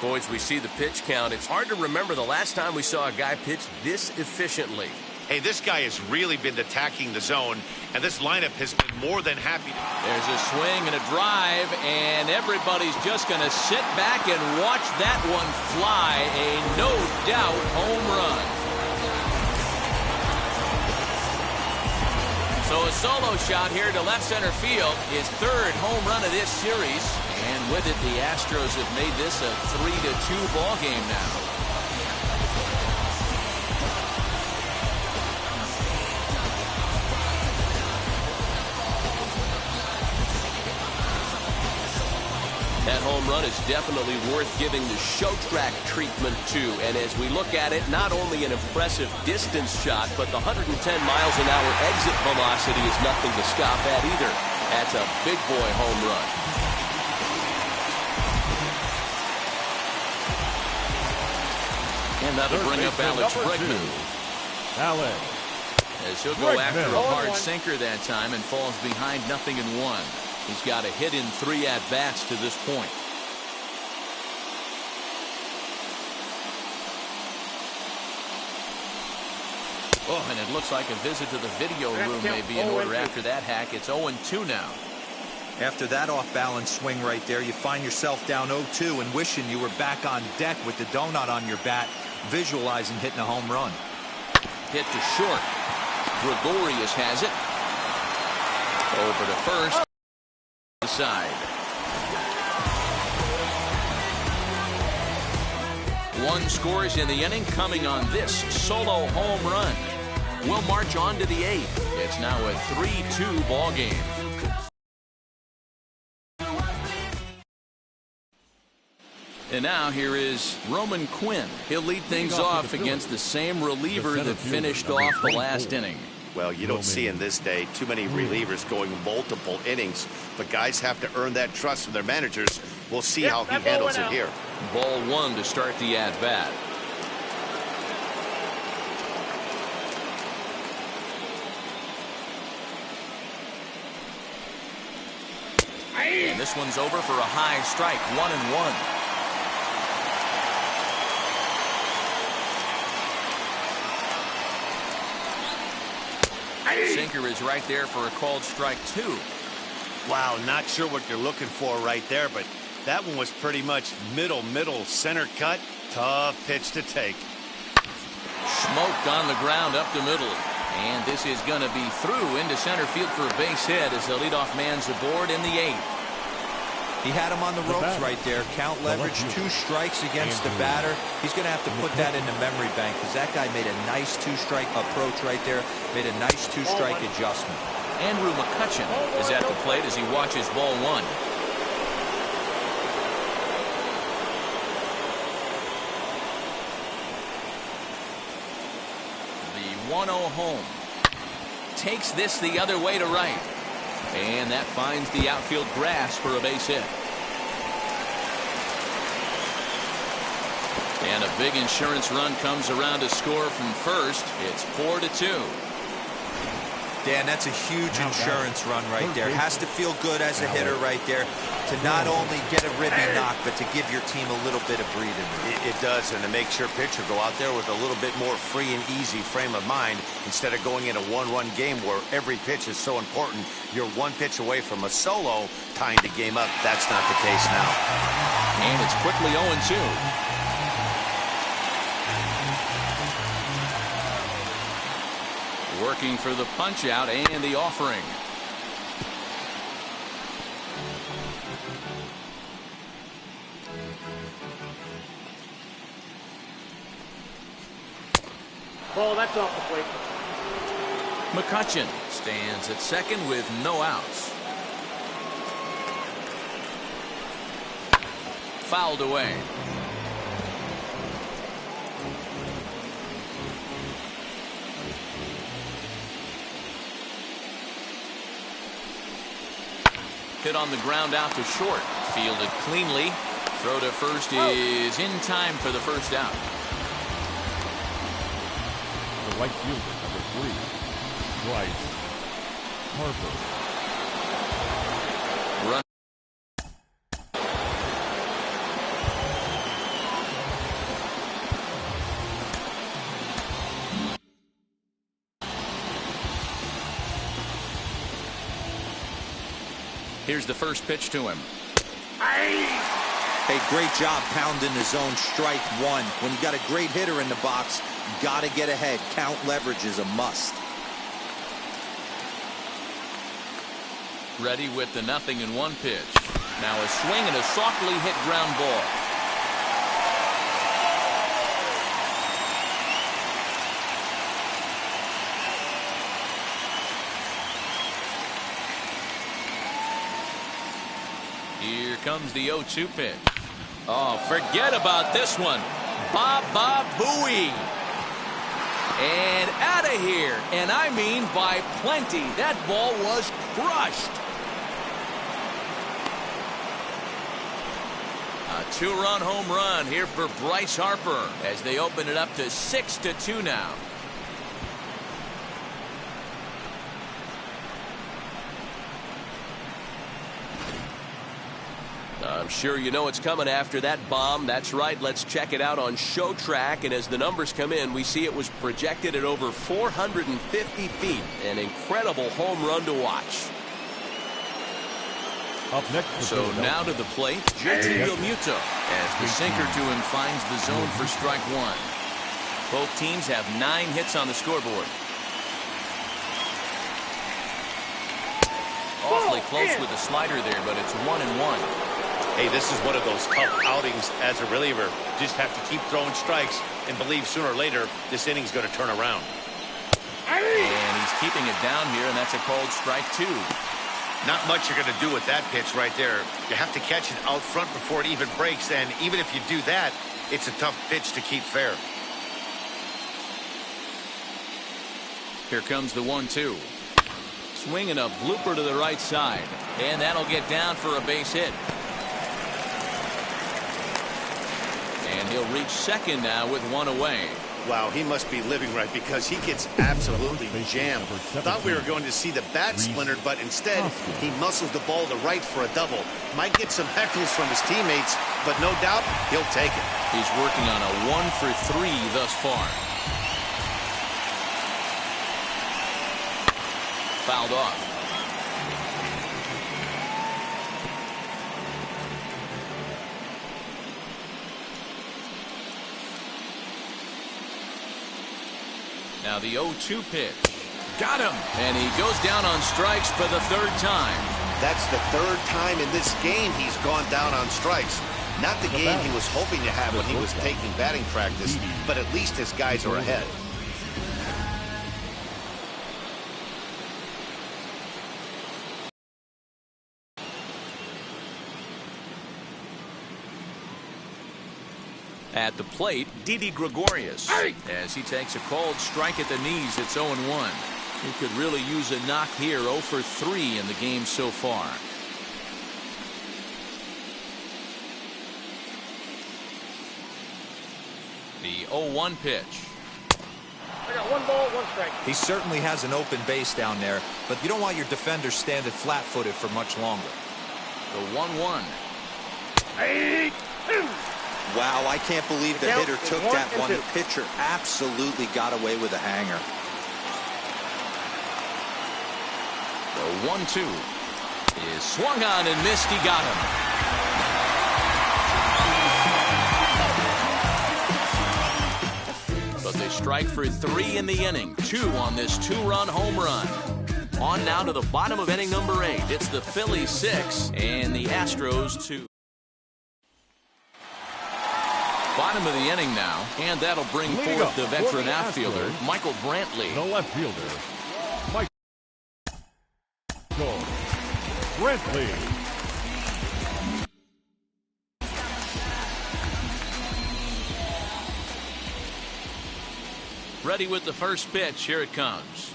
Boys, we see the pitch count. It's hard to remember the last time we saw a guy pitch this efficiently. Hey, this guy has really been attacking the zone, and this lineup has been more than happy. There's a swing and a drive, and everybody's just going to sit back and watch that one fly. A no-doubt home run. So a solo shot here to left center field. His 3rd home run of this series. And with it, the Astros have made this a 3-2 ball game now. That home run is definitely worth giving the show track treatment to. And as we look at it, not only an impressive distance shot, but the 110 miles an hour exit velocity is nothing to scoff at either. That's a big boy home run. And that'll bring up Alex Bregman. Alex as he'll go after a hard sinker that time and falls behind 0-1. He's got a hit in 3 at-bats to this point. Oh, and it looks like a visit to the video room may be in order after that hack. It's 0-2 now. After that off-balance swing right there, you find yourself down 0-2 and wishing you were back on deck with the donut on your bat, visualizing hitting a home run. Hit to short. Gregorius has it. Over to first. Side. 1 scores in the inning, coming on this solo home run. We'll march on to the 8th. It's now a 3-2 ball game. And now here is Roman Quinn. He'll lead things off against the same reliever that finished off the last inning. Well, you don't see in this day too many relievers going multiple innings, but guys have to earn that trust from their managers. We'll see how he handles it here. Ball 1 to start the at-bat. And this one's over for a high strike, 1-1. Sinker is right there for a called strike 2. Wow, not sure what you're looking for right there, but that one was pretty much middle center cut. Tough pitch to take. Smoked on the ground up the middle. And this is going to be through into center field for a base hit as the leadoff man's aboard in the 8th. He had him on the ropes right there. Count leverage, 2 strikes against the batter. He's going to have to put that in the memory bank because that guy made a nice 2-strike approach right there. Made a nice 2-strike adjustment. Andrew McCutchen is at the plate as he watches ball 1. The 1-0 home. Takes this the other way to right. And that finds the outfield grass for a base hit. And a big insurance run comes around to score from first. It's 4-2. Dan, that's a huge insurance run right there. Has to feel good as a hitter right there to not only get a ribby knock, but to give your team a little bit of breathing room. It does, and to make sure pitcher go out there with a little bit more free and easy frame of mind instead of going in a 1-run game where every pitch is so important. You're 1 pitch away from a solo, tying the game up. That's not the case now. And it's quickly 0-2. Working for the punch out and the offering. Ball, that's off the plate. McCutchen stands at second with no outs. Fouled away. Hit on the ground out to short. Fielded cleanly. Throw to first is in time for the first out. The right fielder, number 3, Bryce Harper. Run. Here's the first pitch to him. Hey, great job pounding his zone, strike 1. When you got a great hitter in the box, you got to get ahead. Count leverage is a must. Ready with the 0-1 pitch. Now a swing and a softly hit ground ball. Here comes the 0-2 pitch. Oh, forget about this one. Baba Booey. And out of here. And I mean by plenty. That ball was crushed. A 2-run home run here for Bryce Harper as they open it up to 6-2 now. I'm sure you know it's coming after that bomb. That's right. Let's check it out on Show Track. And as the numbers come in, we see it was projected at over 450 feet. An incredible home run to watch. Up next, so now to the plate, JT Realmuto, as the sinker to him finds the zone for strike one. Both teams have 9 hits on the scoreboard. Awfully close with the slider there, but it's 1-1. Hey, this is one of those tough outings as a reliever. Just have to keep throwing strikes and believe sooner or later this inning's going to turn around. And he's keeping it down here, and that's a called strike 2. Not much you're going to do with that pitch right there. You have to catch it out front before it even breaks, and even if you do that, it's a tough pitch to keep fair. Here comes the 1-2. Swinging a blooper to the right side, and that'll get down for a base hit. And he'll reach second now with 1 away. Wow, he must be living right because he gets absolutely jammed. Thought we were going to see the bat splintered, but instead he muscles the ball to right for a double. Might get some heckles from his teammates, but no doubt he'll take it. He's working on a 1 for 3 thus far. Fouled off. Now the 0-2 pitch. Got him. And he goes down on strikes for the 3rd time. That's the 3rd time in this game he's gone down on strikes. Not the game he was hoping to have when he was taking batting practice, but at least his guys are ahead. At the plate, Didi Gregorius, as he takes a called strike at the knees. It's 0-1. He could really use a knock here. 0 for 3 in the game so far. The 0-1 pitch. I got 1 ball, 1 strike. He certainly has an open base down there, but you don't want your defenders standing flat-footed for much longer. The 1-1. Wow, I can't believe the hitter took that one. The pitcher absolutely got away with a hanger. The 1-2 is swung on and missed. He got him. But they strike for 3 in the inning. 2 on this 2-run home run. On now to the bottom of inning number 8. It's the Phillies 6 and the Astros 2. Bottom of the inning now, and that'll bring forth the veteran outfielder, Michael Brantley. The left fielder, Michael Brantley. Ready with the first pitch. Here it comes.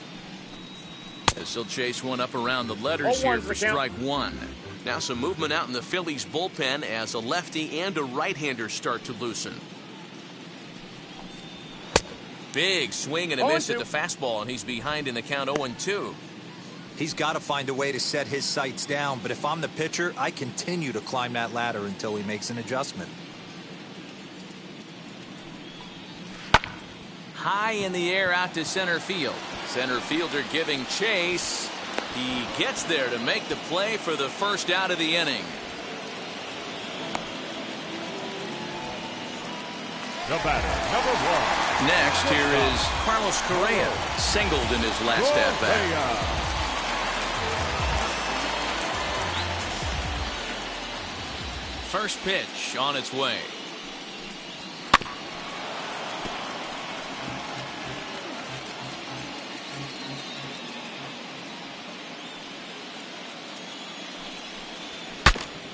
As he'll chase one up around the letters here for strike 1. Now some movement out in the Phillies bullpen as a lefty and a right-hander start to loosen. Big swing and a miss at the fastball, and he's behind in the count 0-2. He's got to find a way to set his sights down, but if I'm the pitcher, I continue to climb that ladder until he makes an adjustment. High in the air out to center field. Center fielder giving chase. He gets there to make the play for the first out of the inning. The batter, number 1. Next, here is Carlos Correa, singled in his last at-bat. First pitch on its way.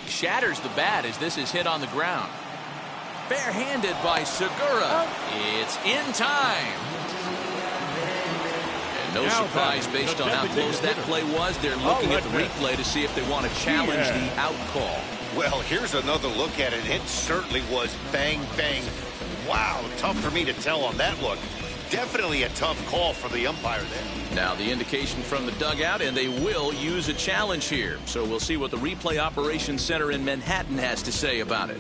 Shatters the bat as this is hit on the ground. Barehanded by Segura. It's in time. And no surprise based on how close that play was. They're looking at the replay to see if they want to challenge the out call. Well, here's another look at it. It certainly was bang, bang. Wow, tough for me to tell on that look. Definitely a tough call for the umpire there. Now the indication from the dugout, and they will use a challenge here. So we'll see what the replay operations center in Manhattan has to say about it.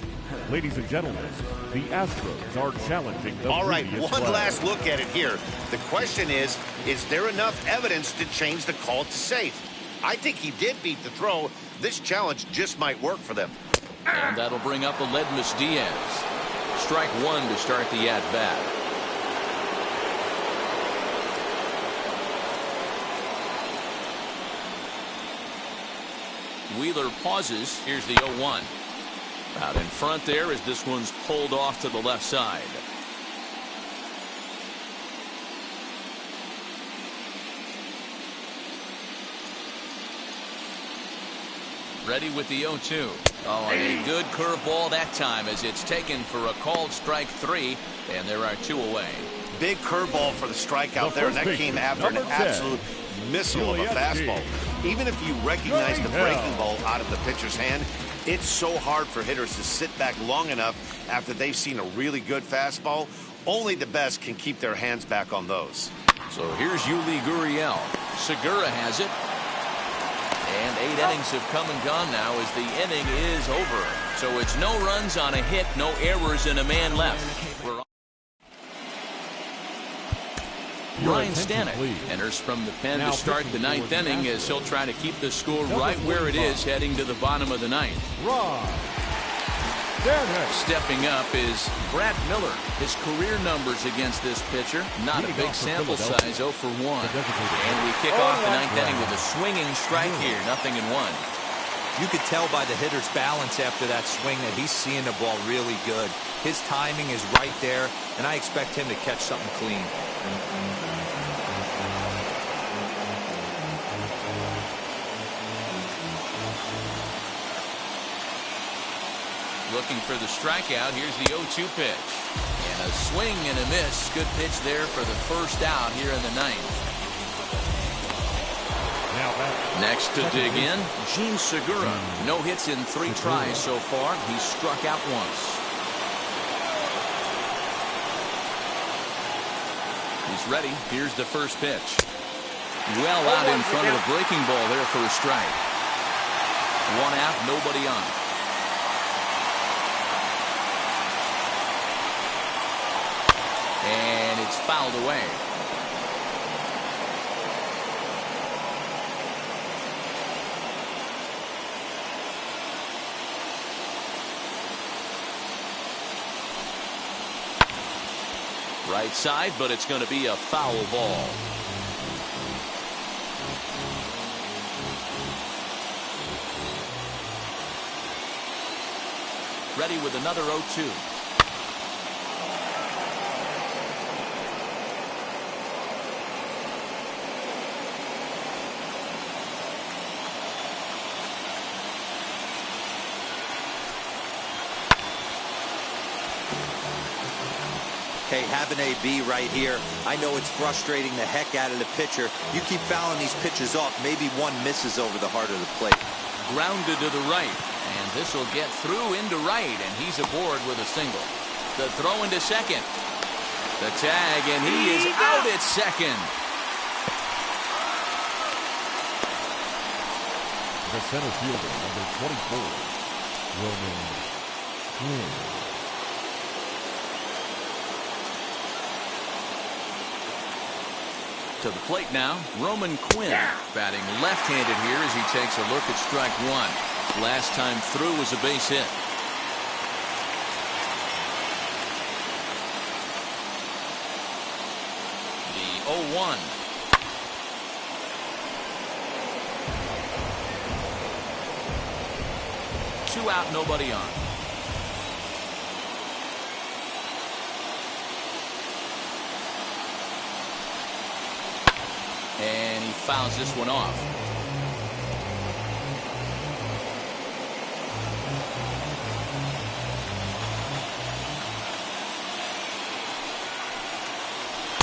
Ladies and gentlemen, the Astros are challenging the All right, previous one flag. last look at it here. The question is there enough evidence to change the call to safe? I think he did beat the throw. This challenge just might work for them. And that'll bring up Aledmus Diaz. Strike one to start the at-bat. Wheeler pauses. Here's the 0-1. Out in front there as this one's pulled off to the left side. Ready with the 0-2. Oh, and a good curveball that time as it's taken for a called strike 3, and there are 2 away. Big curveball for the strikeout there, and that came after an absolute missile of a fastball. Even if you recognize the breaking ball out of the pitcher's hand, it's so hard for hitters to sit back long enough after they've seen a really good fastball. Only the best can keep their hands back on those. So here's Yuli Gurriel. Segura has it. And 8 innings have come and gone now as the inning is over. So it's no runs on a hit, no errors, and a man left. Ryan Stanek enters from the pen to start the 9th inning as he'll try to keep the score right where it is heading to the bottom of the 9th. Stepping up is Brad Miller. His career numbers against this pitcher, not a big sample size, 0 for 1. And we kick off the 9th inning with a swinging strike here, 0-1. You could tell by the hitter's balance after that swing that he's seeing the ball really good. His timing is right there, and I expect him to catch something clean. Looking for the strikeout. Here's the 0-2 pitch. And a swing and a miss. Good pitch there for the first out here in the 9th. Next to dig in, Gene Segura. No hits in 3 tries so far. He's struck out once. He's ready. Here's the first pitch. Well out in front of the breaking ball there for a strike. 1 out, nobody on. And it's fouled away. Right side, but it's going to be a foul ball. Ready with another 0-2. Okay, have an AB right here. I know it's frustrating the heck out of the pitcher. You keep fouling these pitches off, maybe one misses over the heart of the plate. Grounded to the right, and this will get through into right, and he's aboard with a single. The throw into second. The tag, and he is out at second. The center fielder, number 24, Roman Quinn. To the plate now, Roman Quinn, batting left-handed here as he takes a look at strike 1. Last time through was a base hit. The 0-1. Two out, nobody on. And he fouls this one off.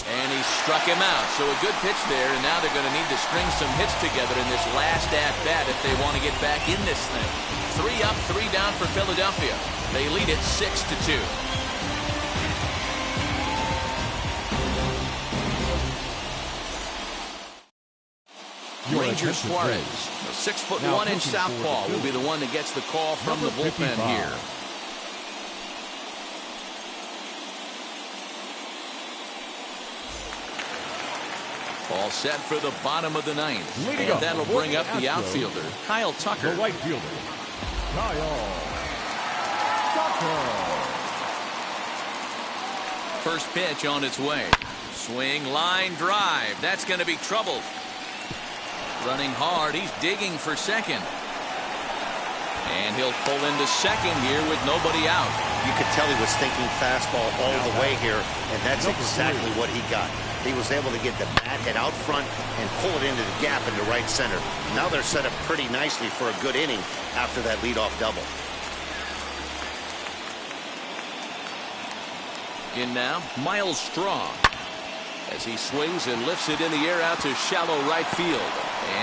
And he struck him out. So a good pitch there, and now they're going to need to string some hits together in this last at-bat if they want to get back in this thing. 3 up, 3 down for Philadelphia. They lead it 6-2. Ranger Suarez. The 6'1" southpaw will be the one that gets the call from the bullpen here. All set for the bottom of the ninth. And that'll bring up the outfielder, Kyle Tucker. The right fielder, Kyle Tucker. First pitch on its way. Swing, line, drive. That's going to be trouble. Running hard. He's digging for second. And he'll pull into second here with nobody out. You could tell he was thinking fastball all the way here, and that's exactly what he got. He was able to get the bat head out front and pull it into the gap into right center. Now they're set up pretty nicely for a good inning after that leadoff double. In now, Miles Straw. As he swings and lifts it in the air out to shallow right field.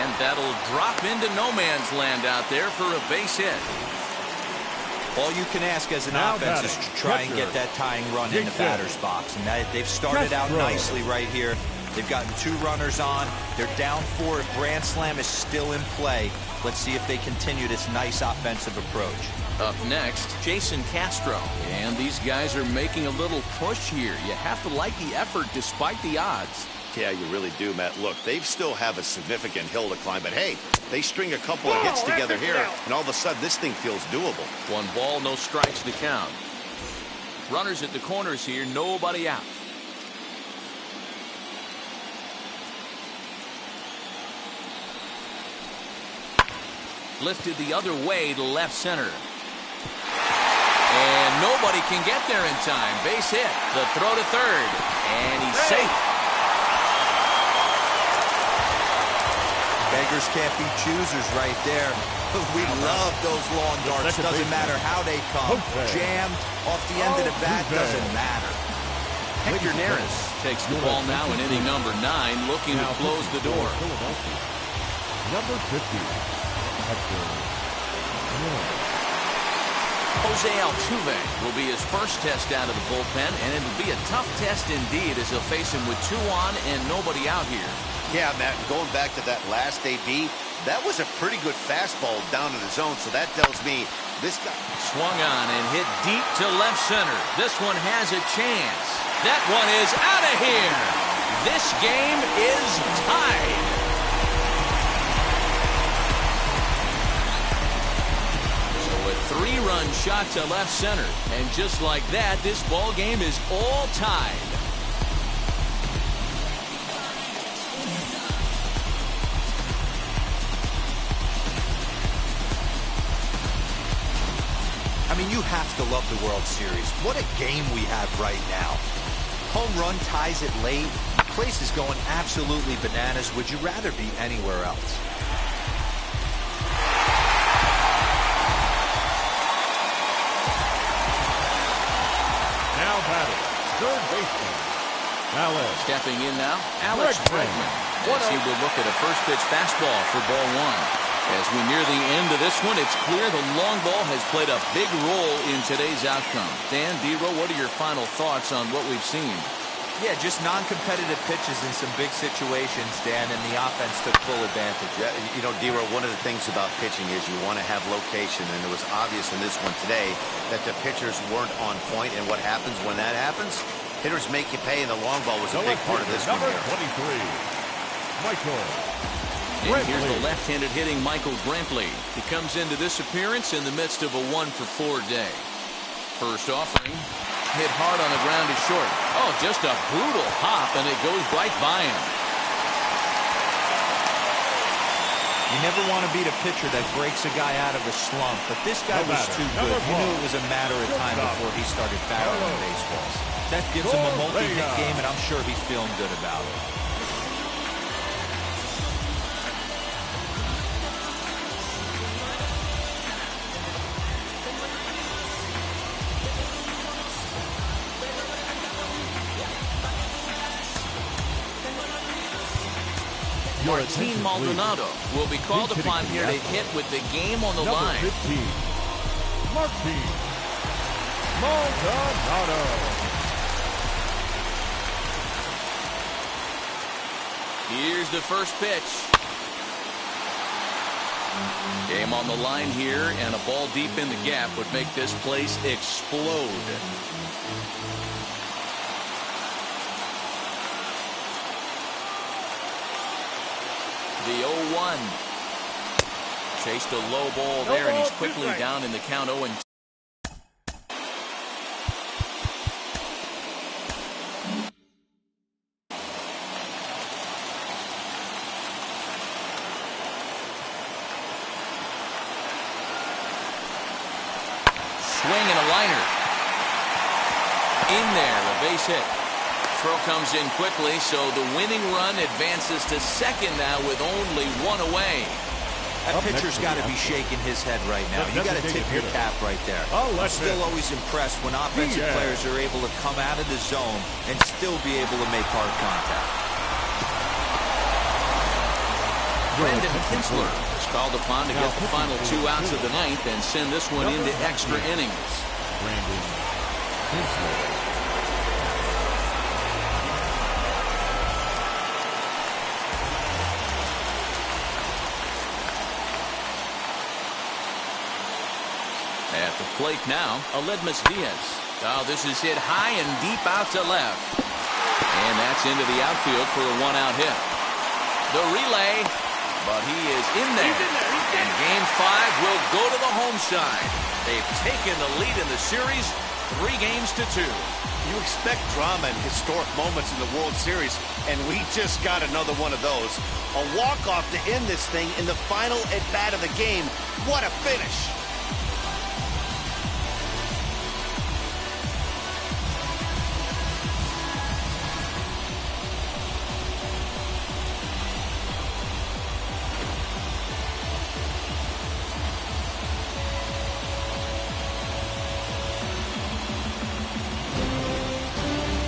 And that'll drop into no man's land out there for a base hit. All you can ask as an offense is to try and get that tying run in the batter's box. And they've started out nicely right here. They've gotten 2 runners on. They're down 4. Grand Slam is still in play. Let's see if they continue this nice offensive approach. Up next, Jason Castro. And these guys are making a little push here. You have to like the effort despite the odds. Yeah, you really do, Matt. Look, they still have a significant hill to climb, but hey, they string a couple of hits together here, and all of a sudden this thing feels doable. 1 ball, no strikes to count. Runners at the corners here, nobody out. Lifted the other way to left center. And nobody can get there in time. Base hit. The throw to third. And he's safe. Beggars can't be choosers right there. We love those long darts. Doesn't matter how they come. Jammed off the end of the bat, doesn't matter. Hector Neris takes the ball now in inning number 9, looking to close the door. Number 50, Hector Neris. Jose Altuve will be his first test out of the bullpen, and it'll be a tough test indeed as he'll face him with 2 on and nobody out here. Yeah, Matt, going back to that last AB, that was a pretty good fastball down in the zone, so that tells me this guy swung on and hit deep to left center. This one has a chance. That one is out of here. This game is tied. So a 3-run shot to left center, and just like that, this ball game is all tied. I mean, you have to love the World Series. What a game we have right now. Home run ties it late. The place is going absolutely bananas. Would you rather be anywhere else? Now batting, third baseman, Alex. Stepping in now, Alex Bregman. As he will look at a first pitch fastball for ball 1. As we near the end of this one, it's clear the long ball has played a big role in today's outcome. Dan, D-Row, what are your final thoughts on what we've seen? Yeah, just non-competitive pitches in some big situations, Dan, and the offense took full advantage. Yeah, you know, D-Row, one of the things about pitching is you want to have location, and it was obvious in this one today that the pitchers weren't on point, and what happens when that happens? Hitters make you pay, and the long ball was a big part of this one here. Number 23, Michael. And here's the left-handed hitting Michael Brantley. He comes into this appearance in the midst of a 1-for-4 day. First offering, hit hard on the ground to short. Oh, just a brutal hop, and it goes right by him. You never want to beat a pitcher that breaks a guy out of a slump, but this guy was too good. You knew it was a matter of time before he started barreling baseballs. That gives him a multi-hit game, and I'm sure he's feeling good about it. Martin Maldonado will be called upon here to hit with the game on the line. 15, Martin Maldonado. Here's the first pitch. Game on the line here, and a ball deep in the gap would make this place explode. The 0-1. Chased a low ball there, and he's quickly down in the count 0-2. Swing and a liner. In there, a base hit. Throw comes in quickly, so the winning run advances to second now with only one away. That pitcher's got to be shaking his head right now. You got to tip your cap right there. I'm still always impressed when offensive players are able to come out of the zone and still be able to make hard contact. Brandon Kinsler is called upon to get the final 2 outs of the ninth and send this one into extra innings. Brandon Kinsler. At the plate now, Aledmus Diaz. Oh, this is hit high and deep out to left. And that's into the outfield for a 1-out hit. The relay, but he is in there. And Game 5 will go to the home side. They've taken the lead in the series 3-2. You expect drama and historic moments in the World Series, and we just got another one of those. A walk-off to end this thing in the final at-bat of the game. What a finish!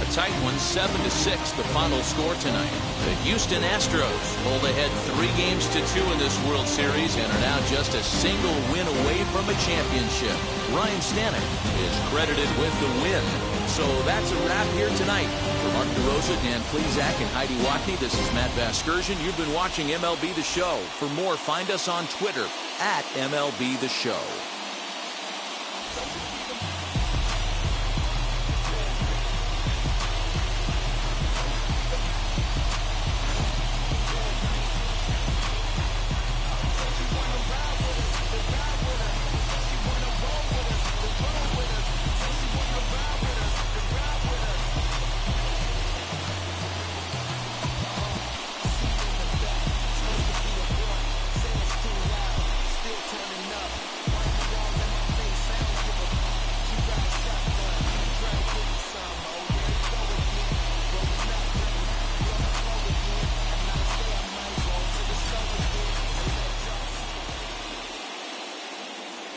Tight one, 7-6, the final score tonight. The Houston Astros hold ahead 3-2 in this World Series and are now just a single win away from a championship. Ryan Stanek is credited with the win. So that's a wrap here tonight. For Mark DeRosa, Dan Plezak, and Heidi Watney, this is Matt Vasgersian. You've been watching MLB The Show. For more, find us on Twitter at MLB The Show.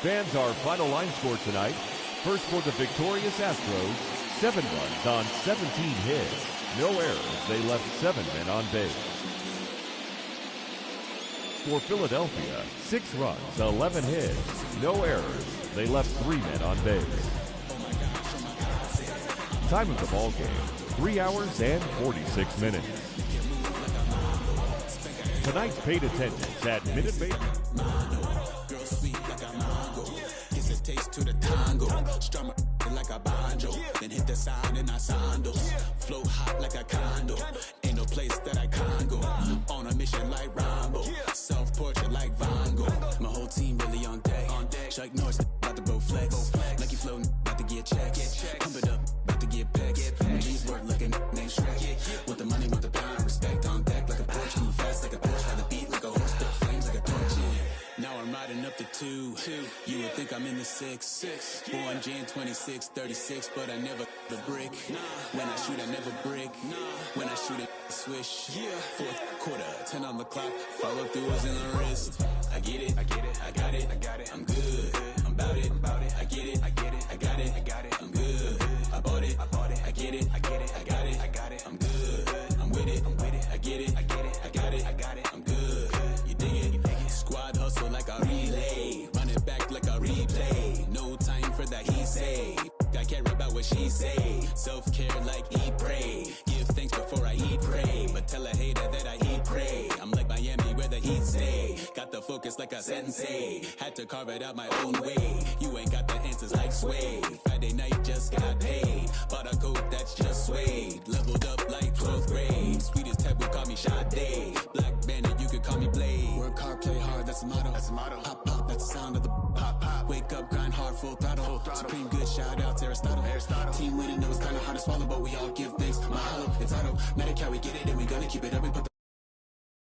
Fans, our final line score tonight. First for the victorious Astros, 7 runs on 17 hits. No errors. They left 7 men on base. For Philadelphia, 6 runs, 11 hits. No errors. They left 3 men on base. Time of the ball game, 3 hours and 46 minutes. Tonight's paid attendance at Minute Maid. Taste to the tango, strum it like a banjo, then hit the sound in our sandals, flow hot like a condo, ain't no place that I can't go, on a mission like Rambo, self-portrait like Van Gogh, my whole team really on deck, Chuck Norris about to go flex, like you floating, about to get checked, pump it up, about to get pegged, G's work looking name Shrek, with the money, with the power, respect on deck, like a Porsche, move fast like a Porsche, had the beat like a horse, the flames like a torch, Now I'm riding up to 2. You would think I'm in the 6. Born Jan 26, 36, but I never the brick. When I shoot, I never brick. When I shoot, it swish. Fourth quarter, 10 on the clock. Follow through is in the wrist. I get it, I got it, I'm good. I'm about it, I get it, I got it, I'm good. I bought it, I get it, I got it, I'm good. I'm with it, I get it, I got it, I'm good. You dig it? Squad hustle like a relay, run it back like a replay. No time for that he say. I care about what she say. Self-care like eat, pray. Give thanks before I eat, pray. But tell a hater that I eat, pray. I'm like Miami where the heat stay. Got the focus like a sensei. Had to carve it out my own way. You ain't got the answers like Sway. Friday night just got paid. Bought a coat that's just suede. Leveled up like 12th grade. Sweetest type would call me Sade. Black Bandit, you could call me Blade. Work hard, play hard, that's the motto. That's the motto. Pop, pop, that's the sound of the pop, pop. Wake up, grind hard, full throttle. Supreme good, shout out to Aristotle. Team winning, it was kinda hard to swallow, but we all give thanks. Mahalo, it's auto. Medicare, we get it, and we gonna keep it up. We put the